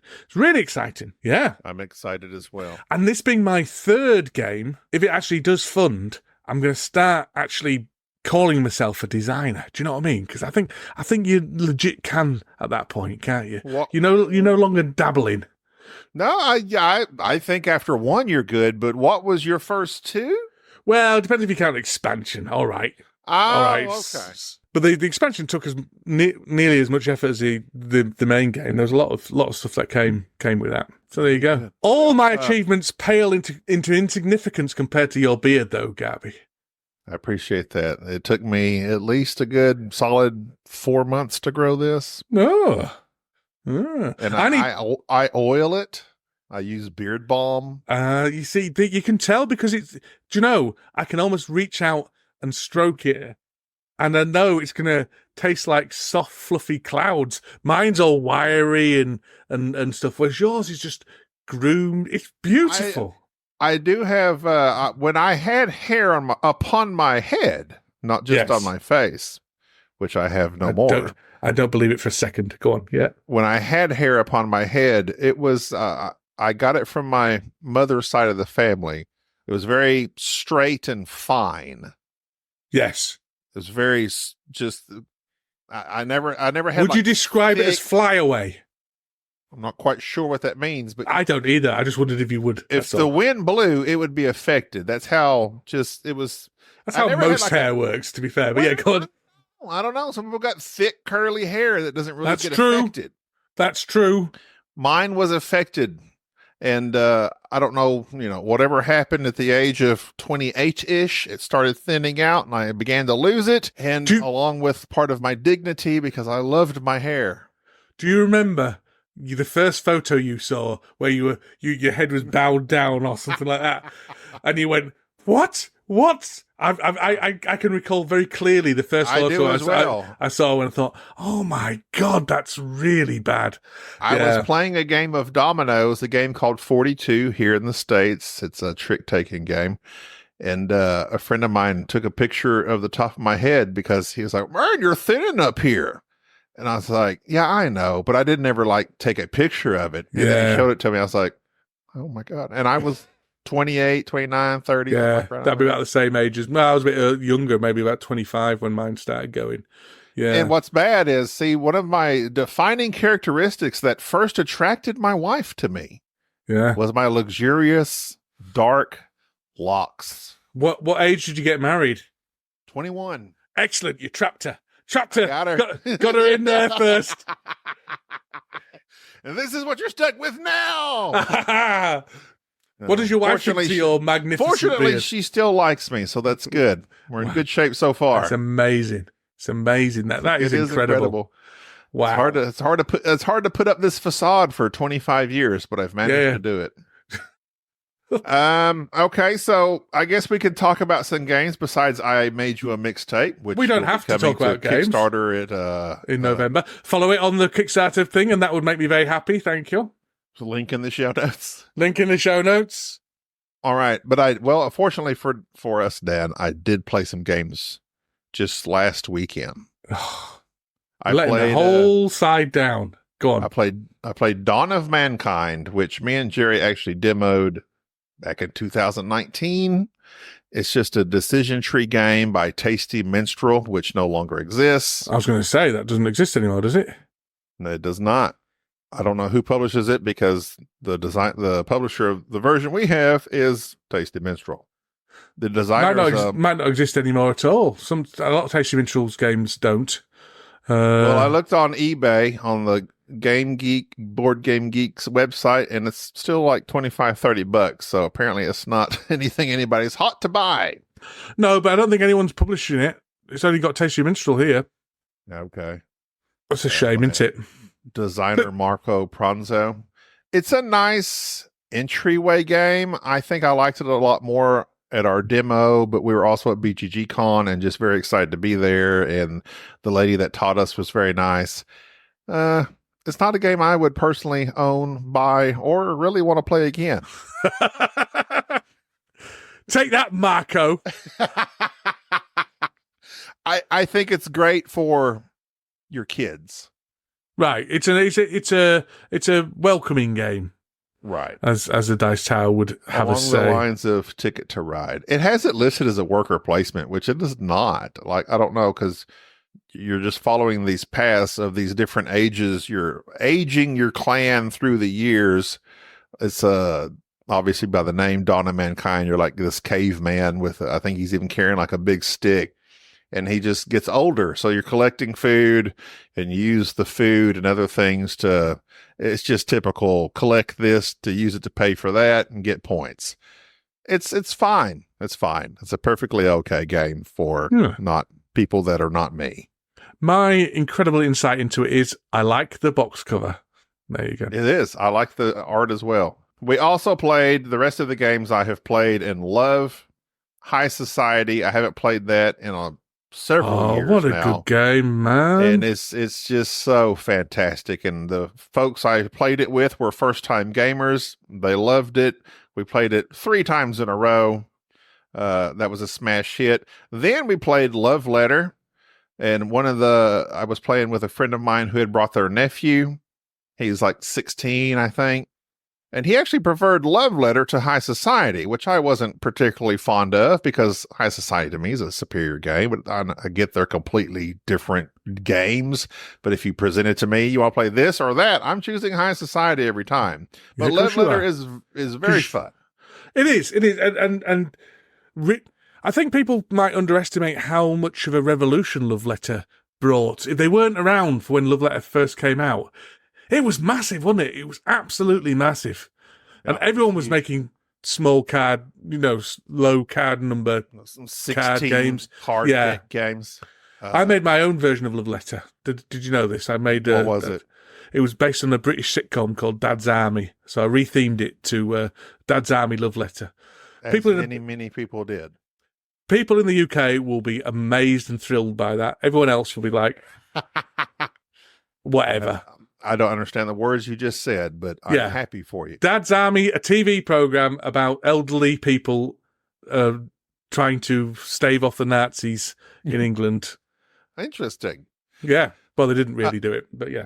C: Yeah.
B: I'm excited as well.
C: And this being my third game, if it actually does fund, I'm going to start actually calling myself a designer. Do you know what I mean? Because I think you legit can at that point, can't you?
B: What?
C: You're no longer dabbling.
B: No, I think after one you're good, but what was your first two?
C: Well, it depends if you count expansion. All right.
B: Okay.
C: But the expansion took as nearly as much effort as the main game. There was a lot of stuff that came with that. So there you go. Yeah. All my achievements pale into insignificance compared to your beard, though, Gabby.
B: I appreciate that. It took me at least a good solid 4 months to grow this.
C: No.
B: And I oil it. I use beard balm.
C: You see, you can tell because do you know, I can almost reach out and stroke it, and I know it's going to taste like soft, fluffy clouds. Mine's all wiry and stuff, whereas yours is just groomed. It's beautiful.
B: I do have, when I had hair upon my head, not just on my face, which I have no more.
C: I don't believe it for a second. Go on. Yeah.
B: When I had hair upon my head, it was, I got it from my mother's side of the family. It was very straight and fine.
C: Yes.
B: It was very just, I never had.
C: Would you describe it as flyaway?
B: I'm not quite sure what that means, but
C: I don't either. I just wondered if you would.
B: If the wind blew, it would be affected. That's how it was.
C: That's how most hair works, to be fair. But go on.
B: I don't know. Some people got thick, curly hair that doesn't really get affected.
C: That's true.
B: Mine was affected. And I don't know, whatever happened at the age of 28-ish, it started thinning out and I began to lose it. And along with part of my dignity, because I loved my hair.
C: Do you remember the first photo you saw where your head was bowed down or something like that? And you went, what? I can recall very clearly the first photo I saw when I thought, oh my God, that's really bad.
B: I was playing a game of dominoes, a game called 42 here in the States. It's a trick-taking game. And a friend of mine took a picture of the top of my head because he was like, man, you're thinning up here. And I was like, yeah, I know, but I didn't ever take a picture of it. And then he showed it to me. I was like, oh my God. And I was 28, 29, 30.
C: Yeah, that'd be about the same age as I was a bit younger, maybe about 25 when mine started going. Yeah.
B: And what's bad is, one of my defining characteristics that first attracted my wife to me was my luxurious, dark locks.
C: What age did you get married?
B: 21.
C: Excellent. You trapped her. Got her in there first.
B: And this is what you're stuck with now.
C: What does your wife think to your magnificent
B: Fortunately,
C: beard?
B: she still likes me, so that's good. We're in good shape so far.
C: That's amazing. It's amazing. That is incredible. Wow.
B: It's hard to put up this facade for 25 years, but I've managed to do it. Okay, so I guess we could talk about some games besides I Made You a Mixtape, which
C: we don't have to talk about games.
B: Kickstarter
C: in November. Follow it on the Kickstarter thing, and that would make me very happy. Thank you.
B: Link in the show notes.
C: Link in the show notes.
B: All right, but fortunately for us, Dan, I did play some games just last weekend.
C: I played the whole side down. Go on.
B: I played Dawn of Mankind, which me and Jerry actually demoed back in 2019. It's just a decision tree game by Tasty Minstrel, which no longer exists.
C: I was going to say, that doesn't exist anymore, does it?
B: No, it does not. I don't know who publishes it because the publisher of the version we have is Tasty Minstrel. The designers
C: might not exist anymore at all. A lot of Tasty Minstrel's games don't.
B: Well, I looked on eBay on the Board Game Geek's website, and it's still like $25-$30. So apparently it's not anything anybody's hot to buy.
C: No, but I don't think anyone's publishing it. It's only got Tasty Minstrel here.
B: Okay.
C: That's a shame, isn't it?
B: Designer Marco Pranzo. It's a nice entryway game. I think I liked it a lot more at our demo, but we were also at BGG Con and just very excited to be there. And the lady that taught us was very nice. It's not a game I would personally own, buy, or really want to play again.
C: Take that, Marco.
B: I think it's great for your kids.
C: Right. It's a welcoming game.
B: Right.
C: As the Dice Tower would have
B: Along
C: us say.
B: Along the lines of Ticket to Ride. It has it listed as a worker placement, which it is not. Like, I don't know, because you're just following these paths of these different ages. You're aging your clan through the years. It's obviously by the name Dawn of Mankind, you're like this caveman with, I think he's even carrying like a big stick. And he just gets older. So you're collecting food and you use the food and other things it's just typical collect this to use it to pay for that and get points. It's fine. It's fine. It's a perfectly okay game for not people that are not me.
C: My incredible insight into it is I like the box cover. There you go.
B: It is. I like the art as well. We also played the rest of the games I have played and love. High Society. I haven't played that in several years now.
C: What a good game, man.
B: And it's just so fantastic. And the folks I played it with were first-time gamers. They loved it. We played it 3 times in a row. That was a smash hit. Then we played Love Letter. And I was playing with a friend of mine who had brought their nephew. He's like 16, I think. And he actually preferred Love Letter to High Society, which I wasn't particularly fond of because High Society to me is a superior game. But I get they're completely different games. But if you present it to me, you want to play this or that, I'm choosing High Society every time. But Love Letter is very fun.
C: It is. And I think people might underestimate how much of a revolution Love Letter brought. If they weren't around for when Love Letter first came out, it was massive, wasn't it? It was absolutely massive. And everyone was making small card, low card number card games.
B: Games.
C: I made my own version of Love Letter. Did you know this?
B: What was it?
C: It was based on a British sitcom called Dad's Army. So I rethemed it to Dad's Army Love Letter.
B: Many people did.
C: People in the UK will be amazed and thrilled by that. Everyone else will be like, whatever.
B: I don't understand the words you just said, but I'm happy for you.
C: Dad's Army, a TV program about elderly people trying to stave off the Nazis in England.
B: Interesting.
C: Yeah. Well, they didn't really do it, but yeah.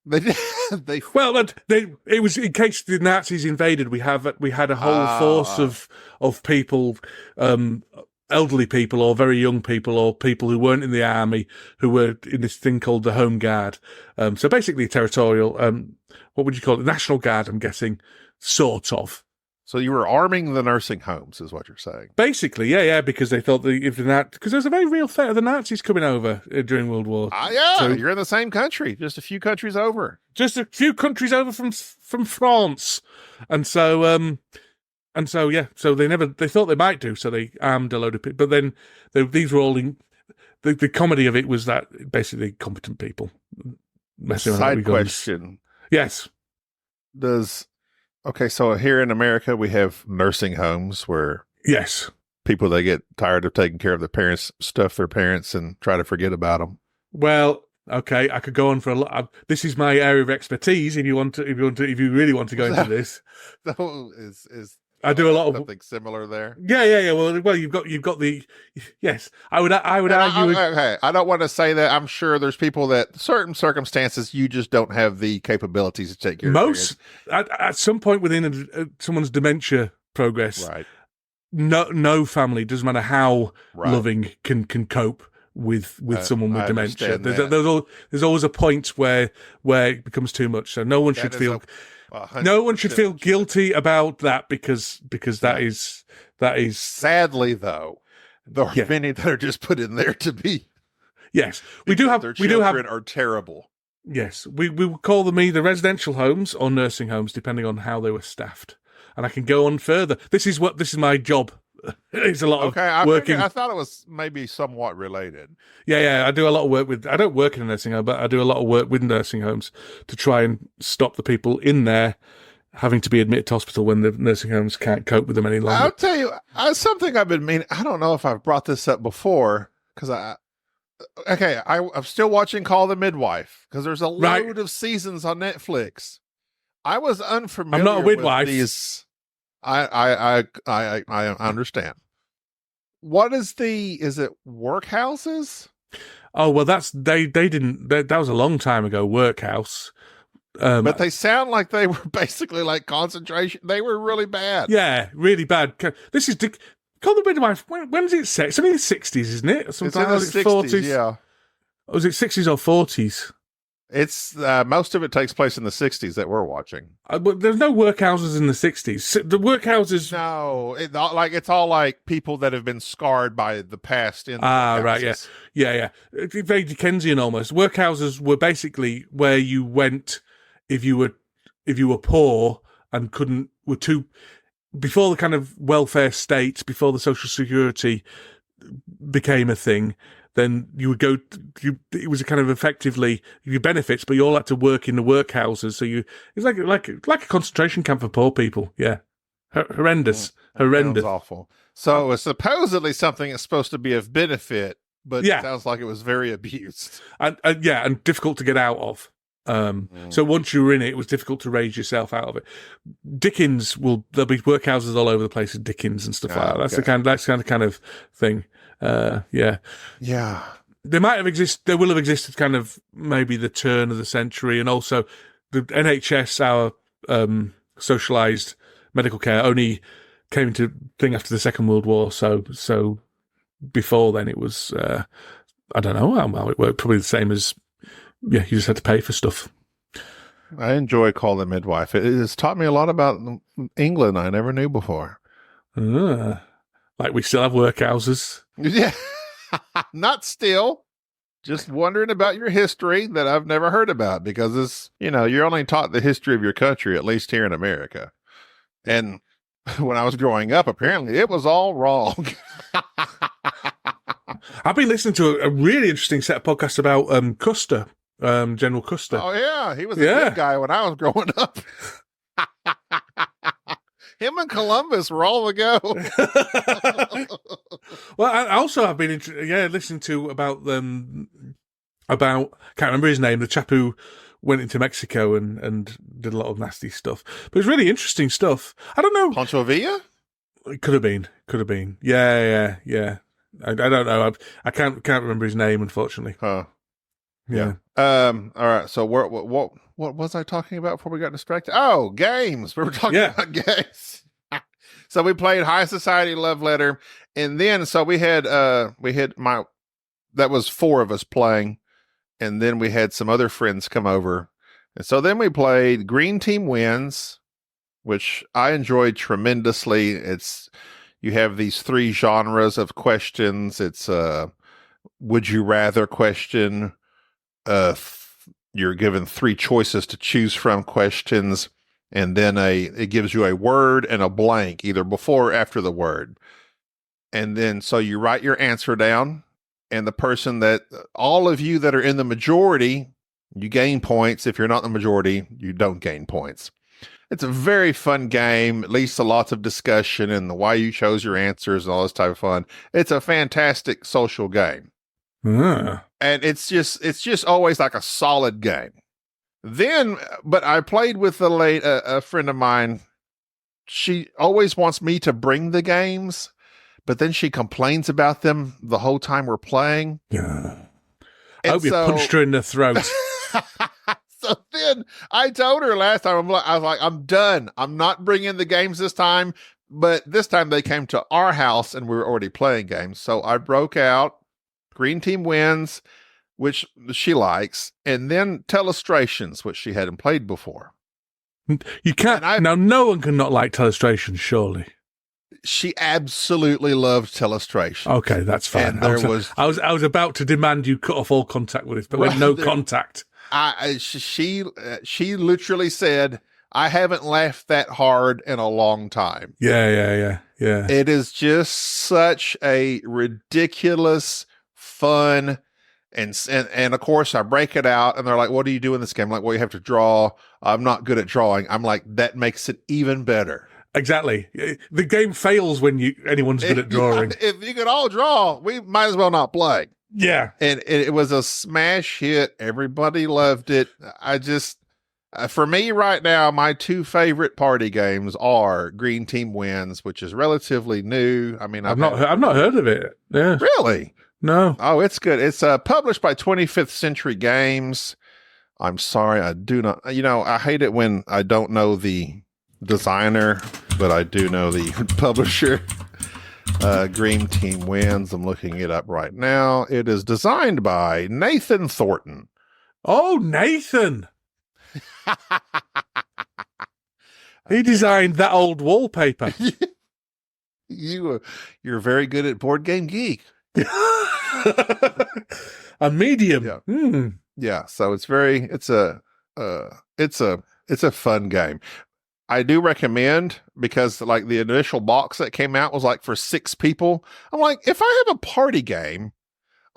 B: They did.
C: It was in case the Nazis invaded. We had a whole force of people, elderly people or very young people or people who weren't in the army who were in this thing called the Home Guard. So basically territorial, what would you call it? National Guard, I'm guessing, sort of.
B: So you were arming the nursing homes is what you're saying.
C: Basically, yeah, because they thought because there was a very real threat of the Nazis coming over during World War.
B: So you're in the same country, just a few countries over.
C: Just a few countries over from France. And so so they thought they might do, so they armed a load of people. But then these were all the comedy of it was that basically competent people messing around
B: Side
C: with guns.
B: question.
C: Yes.
B: So here in America, we have nursing homes where
C: Yes.
B: people, they get tired of taking care of their parents, stuff their parents, and try to forget about them.
C: Well, okay, I could go on for a lot. This is my area of expertise. If you really want to go into this,
B: So
C: I do a lot of
B: something similar there.
C: Yeah. Well, you've got the yes. I would argue.
B: Okay, I don't want to say that. I'm sure there's people that certain circumstances you just don't have the capabilities to take care of.
C: Most at some point within someone's dementia progress,
B: right?
C: No family, doesn't matter how
B: Right.
C: loving, can cope with someone with dementia.
B: understand
C: There's always a point where it becomes too much. So no one should feel. No one should feel guilty about that because that is
B: sadly, though, there are many that are just put in there to be.
C: Yes, we do have
B: are terrible.
C: Yes, we would call them either residential homes or nursing homes, depending on how they were staffed. And I can go on further. This is my job. It's a lot of working.
B: I thought it was maybe somewhat related.
C: Yeah. I do a lot of work with. I don't work in a nursing home, but I do a lot of work with nursing homes to try and stop the people in there having to be admitted to hospital when the nursing homes can't cope with them any longer.
B: I'll tell you something I've been meaning. I don't know if I've brought this up before because I'm still watching Call the Midwife because there's a load of seasons on Netflix. I was unfamiliar.
C: I'm not a midwife.
B: With these. I understand. What is it workhouses?
C: Oh, well, that was a long time ago, workhouse.
B: But they sound like they were basically like concentration. They were really bad.
C: Yeah, really bad. This is Call the Midwife. When is it set? It's only the 60s, isn't it?
B: Sometimes it's in the 60s, yeah.
C: Or was it 60s or 40s?
B: It's most of it takes place in the 60s that we're watching.
C: But there's no workhouses in the 60s. The workhouses.
B: No, it's all like people that have been scarred by the past.
C: Right, yeah. Very Dickensian almost. Workhouses were basically where you went if you were poor and were too before the kind of welfare state, before the social security became a thing. Then you would go. It was a kind of effectively your benefits, but you all had to work in the workhouses. So it's like a concentration camp for poor people. Yeah, horrendous.
B: Sounds awful. So it's supposedly something that's supposed to be of benefit, but it sounds like it was very abused
C: and difficult to get out of. So once you were in it was difficult to raise yourself out of it. There'll be workhouses all over the place at Dickens and stuff like that. That's the kind of thing. Yeah. There will have existed kind of maybe the turn of the century, and also the NHS, our socialised medical care, only came into thing after the Second World War. So before then it was I don't know how it worked. Probably the same as you just had to pay for stuff.
B: I enjoy Call the Midwife. It has taught me a lot about England I never knew before.
C: Like we still have workhouses.
B: Yeah. Not still. Just wondering about your history that I've never heard about because it's, you're only taught the history of your country, at least here in America. And when I was growing up, apparently it was all wrong.
C: I've been listening to a really interesting set of podcasts about Custer, General Custer.
B: Oh, yeah. He was a good guy when I was growing up. Him and Columbus were all the go.
C: Well, I also have been listening to about can't remember his name, the chap who went into Mexico and did a lot of nasty stuff. But it's really interesting stuff. I don't know.
B: Pancho Villa?
C: It could have been. Yeah. I don't know. I can't remember his name, unfortunately.
B: Huh.
C: Yeah.
B: All right. So what was I talking about before we got distracted? Oh, games. We were talking about games. So we played High Society Love Letter, and then so we had that was 4 of us playing, and then we had some other friends come over, and so then we played Green Team Wins, which I enjoyed tremendously. You have these 3 genres of questions. It's would you rather question. You're given 3 choices to choose from questions, and then it gives you a word and a blank, either before or after the word. And then so you write your answer down, and the person that all of you that are in the majority, you gain points. If you're not in the majority, you don't gain points. It's a very fun game. It leads to lots of discussion and why you chose your answers and all this type of fun. It's a fantastic social game. And it's just always like a solid game. Then, but I played with a friend of mine. She always wants me to bring the games, but then she complains about them the whole time we're playing.
C: Yeah. I hope you punched her in the throat.
B: So then I told her last time, I was like, I'm done. I'm not bringing the games this time. But this time they came to our house and we were already playing games. So I broke out Green Team Wins, which she likes, and then Telestrations, which she hadn't played before.
C: You can't. Now, no one can not like Telestrations, surely.
B: She absolutely loved Telestrations.
C: Okay, that's fine. I was about to demand you cut off all contact with it, but with no contact.
B: She literally said, I haven't laughed that hard in a long time.
C: Yeah.
B: It is just such a ridiculous, fun, and of course I break it out and they're like, what do you do in this game? I'm like, well, you have to draw. I'm not good at drawing. I'm like, that makes it even better.
C: Exactly. The game fails when anyone's good at drawing.
B: If you could all draw, we might as well not play.
C: Yeah.
B: And it was a smash hit. Everybody loved it. I just, for me right now, my two favorite party games are Green Team Wins, which is relatively new. I mean, I've not
C: heard of it. Yeah.
B: Really?
C: No.
B: Oh, it's good. It's published by 25th Century Games. I'm sorry, I do not. I hate it when I don't know the designer, but I do know the publisher. Green Team Wins. I'm looking it up right now. It is designed by Nathan Thornton.
C: Oh, Nathan! He designed that old wallpaper.
B: You're very good at Board Game Geek.
C: A medium.
B: Yeah. Yeah. So it's a fun game. I do recommend, because like the initial box that came out was like for 6 people. I'm like, if I have a party game,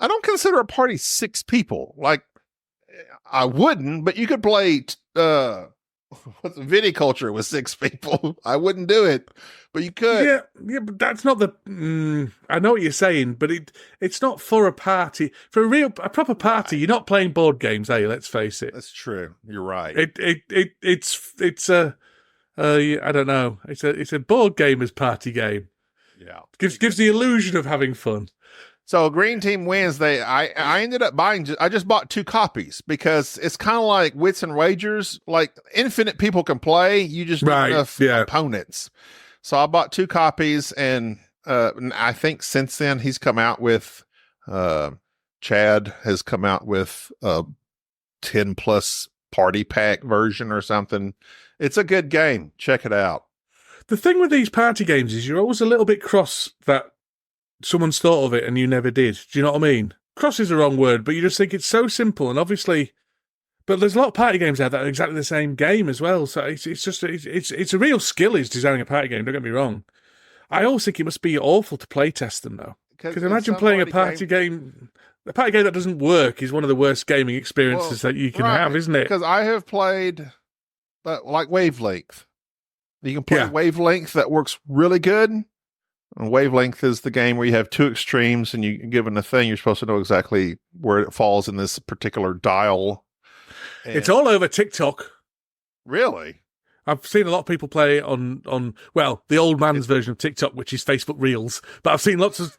B: I don't consider a party 6 people. Like, I wouldn't, but you could play what's viticulture with 6 people. I wouldn't do it, but you could.
C: Yeah, but that's not the. I know what you're saying, but it's not for a party. For a proper party, you're not playing board games, are you? Let's face it.
B: That's true. You're right.
C: It's a. I don't know. It's a board gamer's party game.
B: Yeah,
C: gives the illusion of having fun.
B: So Green Team Wins. I ended up buying. I just bought 2 copies because it's kind of like Wits and Wagers. Like infinite people can play. You just need enough opponents. So I bought 2 copies, and I think since then he's come out with. Chad has come out with a 10+ party pack version or something. It's a good game. Check it out.
C: The thing with these party games is you're always a little bit cross that someone's thought of it and you never did. Do you know what I mean? Cross is the wrong word, but you just think it's so simple, and obviously, but there's a lot of party games out there that are exactly the same game as well. So it's a real skill is designing a party game. Don't get me wrong. I always think it must be awful to play test them though, because imagine playing a party game. A party game that doesn't work is one of the worst gaming experiences that you can have, isn't it?
B: Because I have played. Like Wavelength. You can play Wavelength that works really good. And Wavelength is the game where you have 2 extremes and you're given a thing, you're supposed to know exactly where it falls in this particular dial. And
C: it's all over TikTok.
B: Really?
C: I've seen a lot of people play on the old man's version of TikTok, which is Facebook Reels. But I've seen lots of...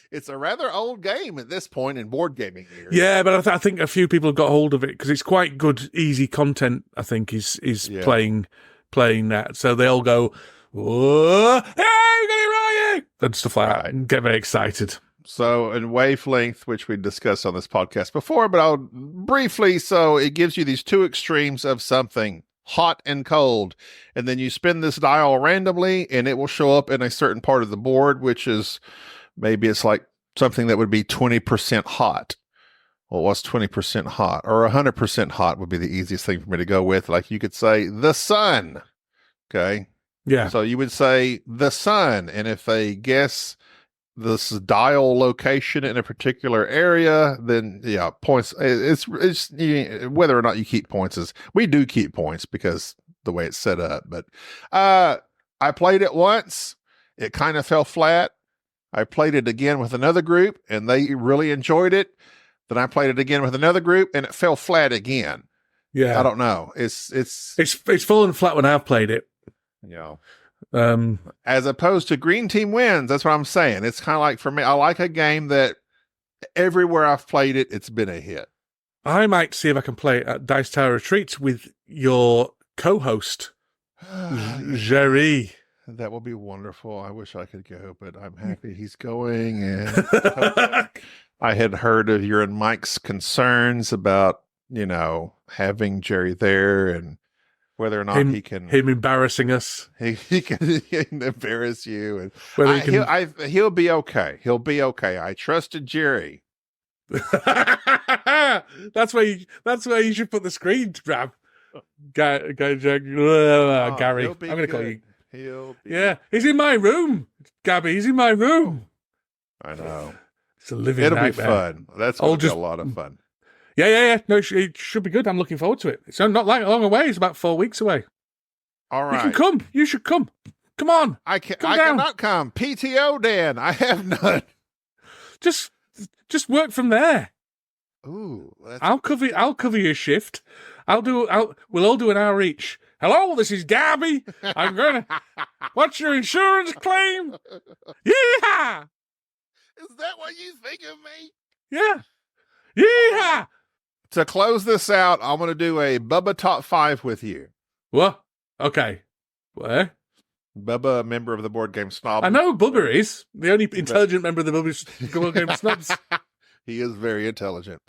B: It's a rather old game at this point in board gaming years.
C: Yeah, but I think a few people have got hold of it because it's quite good, easy content. I think is playing that, so they all go, "Whoa, hey, we got it right!" and stuff like that, and get very excited.
B: So, in Wavelength, which we discussed on this podcast before, but I'll briefly. So, it gives you these 2 extremes of something, hot and cold, and then you spin this dial randomly, and it will show up in a certain part of the board, which is. Maybe it's like something that would be 20% hot. Well, what's 20% hot? Or 100% hot would be the easiest thing for me to go with. Like you could say the sun. Okay.
C: Yeah.
B: So you would say the sun. And if they guess this dial location in a particular area, then yeah, points. It's whether or not you keep points is we do keep points because the way it's set up. But I played it once. It kind of fell flat. I played it again with another group, and they really enjoyed it. Then I played it again with another group, and it fell flat again.
C: Yeah,
B: I don't know. It's
C: fallen flat when I've played it.
B: You know, as opposed to Green Team Wins. That's what I'm saying. It's kind of like for me. I like a game that everywhere I've played it, it's been a hit.
C: I might see if I can play at Dice Tower Retreats with your co-host, Jerry.
B: That will be wonderful. I wish I could go, but I'm happy he's going. And I had heard of your and Mike's concerns about, having Jerry there and whether or not he can
C: embarrassing us.
B: He can embarrass you, and whether he'll be okay. He'll be okay. I trusted Jerry.
C: That's where you should put the screen grab. Gary. I'm going to call you. He's in my room, Gabby. He's in my room.
B: I know.
C: It's a living
B: It'll
C: nightmare.
B: be fun. That's going to be a lot of fun.
C: Yeah. No, it should be good. I'm looking forward to it. It's not like long away. It's about 4 weeks away.
B: All right.
C: You can come. You should come. Come on.
B: I cannot come. PTO, Dan. I have none.
C: Just work from there.
B: Ooh.
C: I'll cover your shift. We'll all do an hour each. Hello, this is Gabby. I'm gonna. What's your insurance claim? Yeah.
B: Is that what you think of me?
C: Yeah. Yeah.
B: To close this out, I'm going to do a Bubba top 5 with you.
C: What? Okay. Where?
B: Bubba, a member of the Board Game Snob.
C: I know Bubba is the only intelligent member of the Board Game Snobs.
B: He is very intelligent.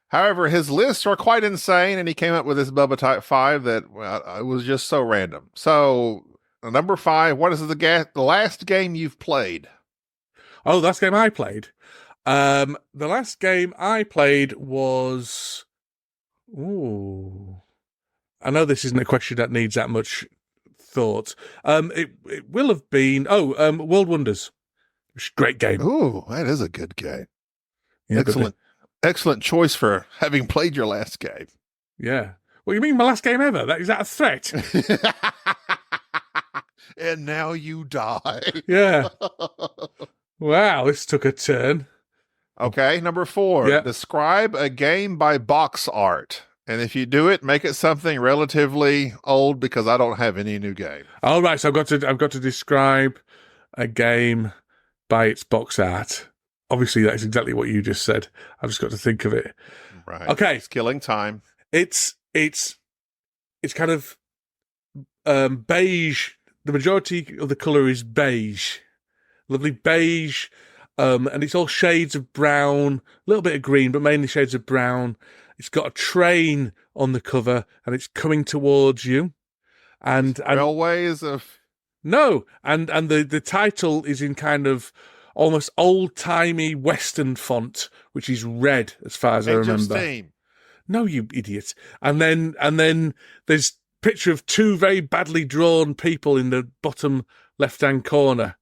B: However, his lists are quite insane, and he came up with this Bubba Type 5 that it was just so random. So, number 5, what is the last game you've played?
C: Oh, the last game I played? The last game I played was... Ooh. I know this isn't a question that needs that much thought. It will have been... World Wonders. Great game.
B: Ooh, that is a good game.
C: Yeah,
B: Excellent choice for having played your last game.
C: Yeah. What do you mean my last game ever? Is that a threat?
B: And now you die.
C: Yeah. Wow, this took a turn.
B: Okay, number 4. Yeah. Describe a game by box art. And if you do it, make it something relatively old because I don't have any new game.
C: All right, so I've got to describe a game by its box art. Obviously, that's exactly what you just said. I've just got to think of it.
B: Right.
C: Okay.
B: It's killing time.
C: It's kind of beige. The majority of the colour is beige. Lovely beige. And it's all shades of brown, a little bit of green, but mainly shades of brown. It's got a train on the cover, and it's coming towards you. And
B: Railways of...
C: No, and the title is in kind of almost old-timey Western font, which is red, as far as I remember.
B: Steam.
C: No, you idiot. And then there's a picture of 2 very badly drawn people in the bottom left-hand corner.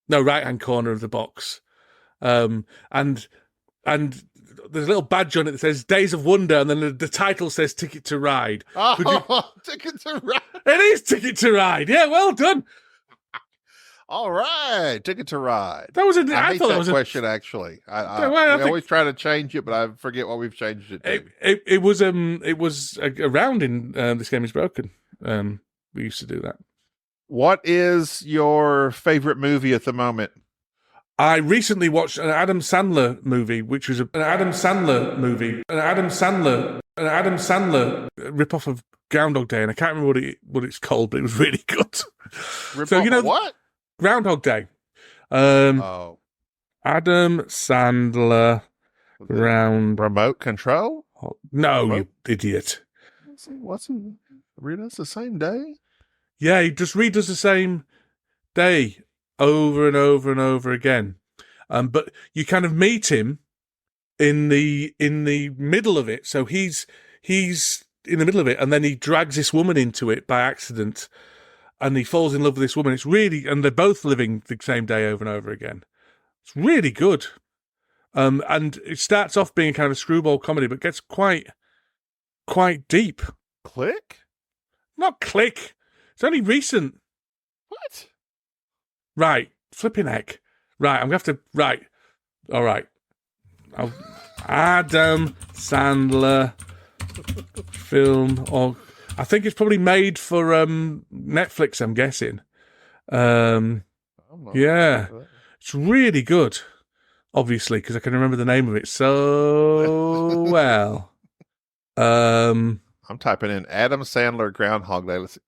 C: No, right-hand corner of the box. And there's a little badge on it that says Days of Wonder, and then the title says Ticket to Ride.
B: Ticket to Ride.
C: It is Ticket to Ride. Yeah, well done.
B: All right, Ticket to Ride.
C: That was
B: I hate that question, actually. I always try to change it, but I forget what we've changed it to.
C: It was around in This Game Is Broken. We used to do that.
B: What is your favorite movie at the moment?
C: I recently watched an Adam Sandler movie, which was an Adam Sandler rip-off of Groundhog Day, and I can't remember what it's called, but it was really good.
B: What?
C: Groundhog Day. Adam Sandler.
B: Remote Control?
C: No, you idiot.
B: Wasn't Rita's the same day?
C: Yeah, he just redoes the same day over and over and over again. But you kind of meet him in the middle of it. So he's in the middle of it, and then he drags this woman into it by accident, and he falls in love with this woman. It's really, and they're both living the same day over and over again. It's really good. And it starts off being a kind of screwball comedy, but gets quite deep.
B: Click?
C: Not Click. It's only recent.
B: What?
C: Right. Flipping heck. Right. I'm going to have to... Right. All right. Adam Sandler film. Or I think it's probably made for Netflix, I'm guessing. Yeah. It's really good. Obviously, because I can remember the name of it so well.
B: I'm typing in Adam Sandler Groundhog Day. Let's see.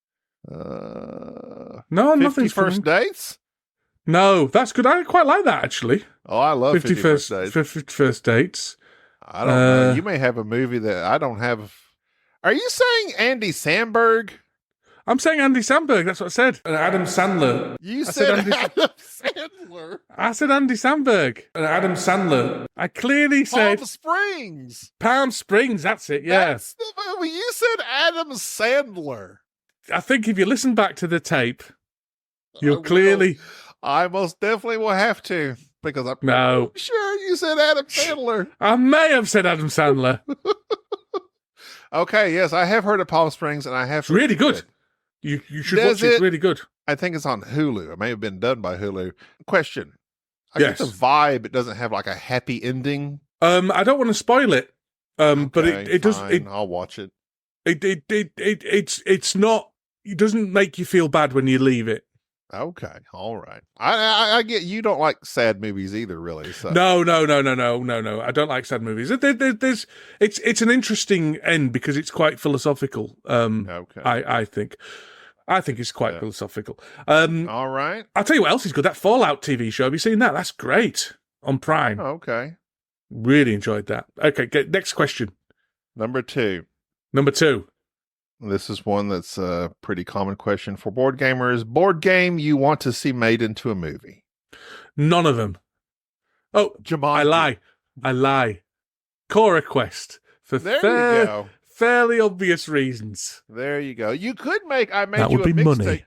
C: No,
B: 50
C: nothing's
B: First
C: coming.
B: Dates?
C: No, that's good. I quite like that, actually.
B: Oh, I love 50 First Dates.
C: 50 First Dates.
B: I don't know. You may have a movie that I don't have. Are you saying Andy Samberg?
C: I'm saying Andy Samberg. That's what I said. Adam Sandler.
B: You said Adam Sandler.
C: I said Andy Samberg. Adam Sandler. I clearly said
B: Palm Springs.
C: Palm Springs. That's it. Yeah.
B: That's the movie. You said Adam Sandler.
C: I think if you listen back to the tape, you'll clearly.
B: I most definitely will have to because I'm sure you said Adam Sandler.
C: I may have said Adam Sandler.
B: Okay. Yes, I have heard of Palm Springs, and I have.
C: It's really good. You should watch it. It's really good.
B: I think it's on Hulu. It may have been done by Hulu. Question. I
C: Yes.
B: get the vibe. It doesn't have like a happy ending.
C: I don't want to spoil it. But it does.
B: I'll watch it.
C: It's not. It doesn't make you feel bad when you leave it.
B: Okay, all right. I get you don't like sad movies either, really. So.
C: No. I don't like sad movies. It's an interesting end because it's quite philosophical.
B: Okay.
C: I think it's quite philosophical.
B: All right.
C: I'll tell you what else is good. That Fallout TV show. Have you seen that? That's great on Prime.
B: Oh, okay.
C: Really enjoyed that. Okay, next question.
B: Number two.
C: This
B: is one that's a pretty common question for board gamers. Board game you want to see made into a movie?
C: None of them. Oh,
B: Jumanji.
C: I lie. Core Quest for
B: you go.
C: Fairly obvious reasons.
B: There you go. You could make.
C: That would be money.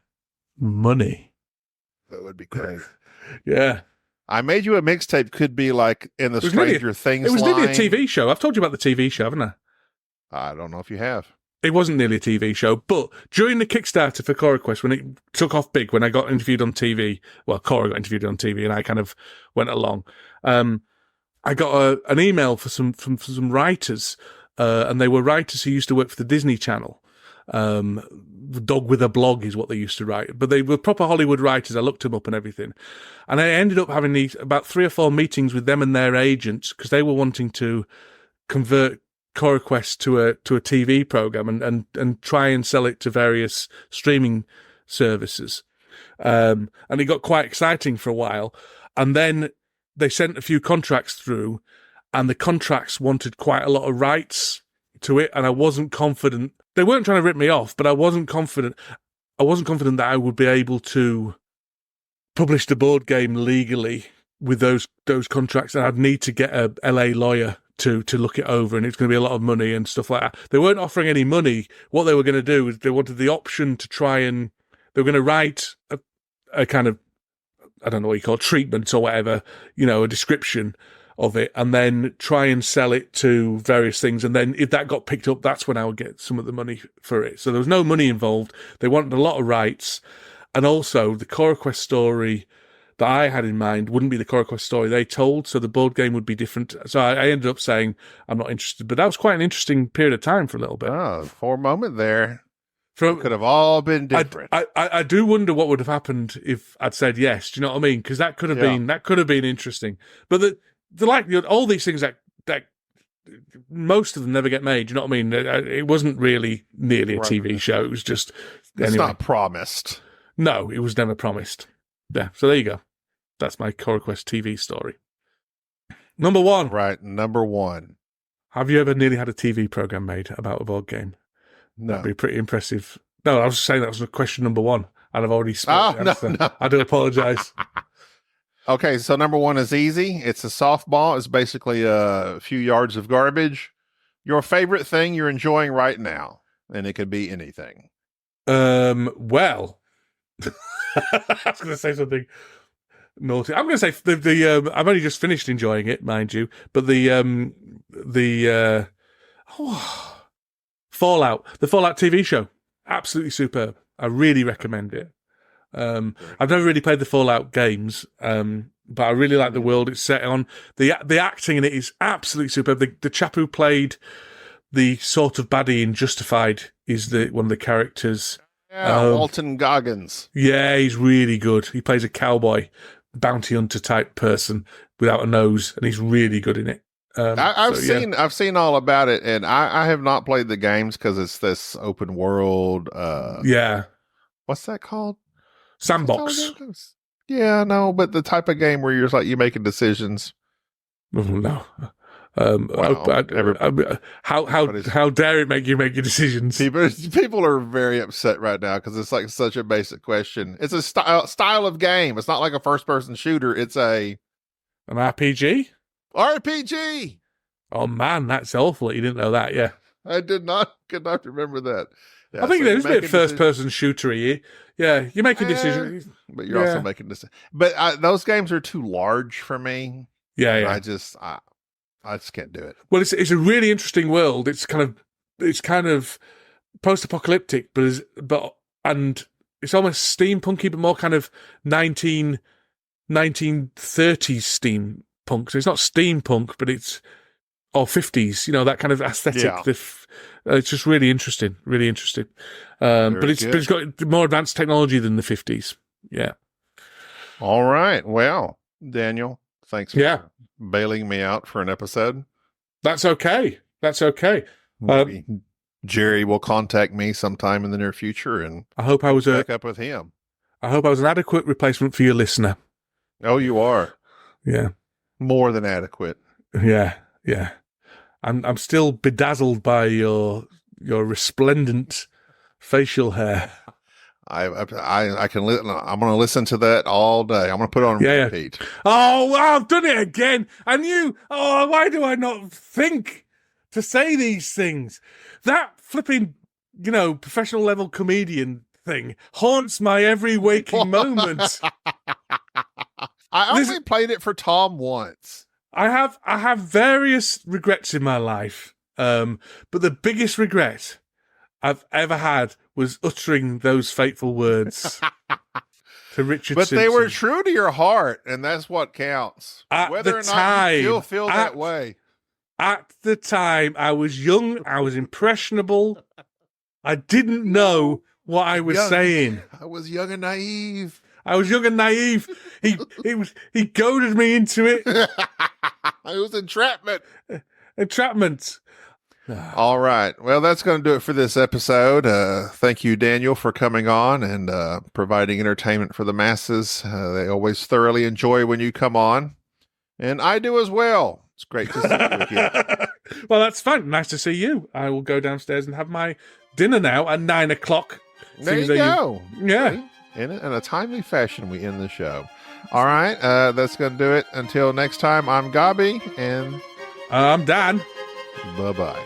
C: Money.
B: That would be great.
C: Yeah.
B: I made you a mixtape. Could be like in the Stranger Things.
C: It was
B: line.
C: nearly a TV show. I've told you about the TV show, haven't I?
B: I don't know if you have.
C: It wasn't nearly a TV show, but during the Kickstarter for Core Quest, when it took off big, when I got interviewed on TV, well, Cora got interviewed on TV, and I kind of went along. I got an email from some writers, and they were writers who used to work for the Disney Channel. The Dog with a Blog is what they used to write, but they were proper Hollywood writers. I looked them up and everything, and I ended up having about 3 or 4 meetings with them and their agents because they were wanting to convert Core Quest to a TV program and try and sell it to various streaming services. And it got quite exciting for a while. And then they sent a few contracts through, and the contracts wanted quite a lot of rights to it. And I wasn't confident. They weren't trying to rip me off, but I wasn't confident. I wasn't confident that I would be able to publish the board game legally with those contracts. And I'd need to get a LA lawyer to look it over, and it's going to be a lot of money and stuff like that. They weren't offering any money. What they were going to do is they wanted the option to try and they were going to write a kind of, I don't know what you call it, treatment or whatever, a description of it, and then try and sell it to various things. And then if that got picked up, that's when I would get some of the money for it. So there was no money involved. They wanted a lot of rights. And also the Core Quest story that I had in mind wouldn't be the Core Quest story they told, so the board game would be different. So I ended up saying I'm not interested. But that was quite an interesting period of time for a little bit.
B: Oh, for a moment there. It could have all been different.
C: I do wonder what would have happened if I'd said yes. Do you know what I mean? Because that could have been interesting. But all these things that most of them never get made. Do you know what I mean? It wasn't really nearly a TV show. It was just
B: it's not promised.
C: No, it was never promised. Yeah. So there you go. That's my Core Quest TV story. Number 1.
B: Right. Number 1.
C: Have you ever nearly had a TV program made about a board game?
B: No.
C: That'd be pretty impressive. No, I was saying that was question number 1, and I've already spoken.
B: No.
C: I do apologize.
B: Okay, so number 1 is easy. It's a softball. It's basically a few yards of garbage. Your favorite thing you're enjoying right now, and it could be anything.
C: Well, I was going to say something. naughty. I'm going to say I've only just finished enjoying it, mind you, but Fallout, the Fallout TV show, absolutely superb. I really recommend it. I've never really played the Fallout games, but I really like the world it's set on. The acting in it is absolutely superb. The chap who played the sort of baddie in Justified is one of the characters.
B: Yeah, Walton Goggins.
C: Yeah, he's really good. He plays a cowboy, bounty hunter type person without a nose, and he's really good in it.
B: I've seen all about it, and I have not played the games because it's this open world. What's that called?
C: Sandbox.
B: Yeah, no, but the type of game where you're like you making decisions.
C: No. How dare it make you make your decisions?
B: People are very upset right now because it's like such a basic question. It's a style of game. It's not like a first person shooter. It's an
C: RPG.
B: RPG.
C: Oh man, that's awful. You didn't know that, yeah?
B: I could not remember that. Yeah,
C: I think there's a bit first person shootery. Yeah, you're making decisions,
B: but you're also making decisions. But those games are too large for me.
C: Yeah.
B: I just can't do it.
C: Well, it's a really interesting world. It's kind of post-apocalyptic, but it's almost steampunky, but more kind of 1930s steampunk. So it's not steampunk, but it's 50s. that kind of aesthetic.
B: Yeah.
C: It's just really interesting. Really interesting. But it's got more advanced technology than the 50s. Yeah.
B: All right. Well, Daniel, thanks for bailing me out for an episode.
C: That's okay.
B: Jerry will contact me sometime in the near future, and
C: I hope I was
B: back up with him.
C: I hope I was an adequate replacement for your listener.
B: Oh, you are.
C: Yeah.
B: More than adequate.
C: Yeah. I'm still bedazzled by your resplendent facial hair.
B: I can listen. I'm going to listen to that all day. I'm going to put it on repeat.
C: Oh, I've done it again. I knew. Oh, why do I not think to say these things? That flipping, professional level comedian thing haunts my every waking moment.
B: I only played it for Tom once.
C: I have various regrets in my life, but the biggest regret I've ever had was uttering those fateful words to Richard
B: But
C: Simpson.
B: They were true to your heart, and that's what counts.
C: At
B: Whether
C: the
B: or not
C: time,
B: you still feel that way.
C: At the time, I was young, I was impressionable, I didn't know what I was saying.
B: I was young and naive.
C: He goaded me into it.
B: It was entrapment.
C: Entrapment.
B: All right. Well, that's going to do it for this episode. Thank you, Daniel, for coming on and providing entertainment for the masses. They always thoroughly enjoy when you come on. And I do as well. It's great to see you again.
C: Well, that's fun. Nice to see you. I will go downstairs and have my dinner now at 9 o'clock.
B: There you go.
C: Yeah.
B: In a timely fashion, we end the show. All right. That's going to do it. Until next time, I'm Gabi, and
C: I'm Dan.
B: Bye-bye.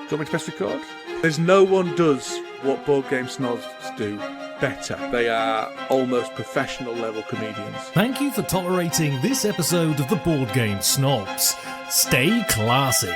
C: Do you want me to press record? There's no one does what Board Game Snobs do better. They are almost professional level comedians.
A: Thank you for tolerating this episode of the Board Game Snobs. Stay classy.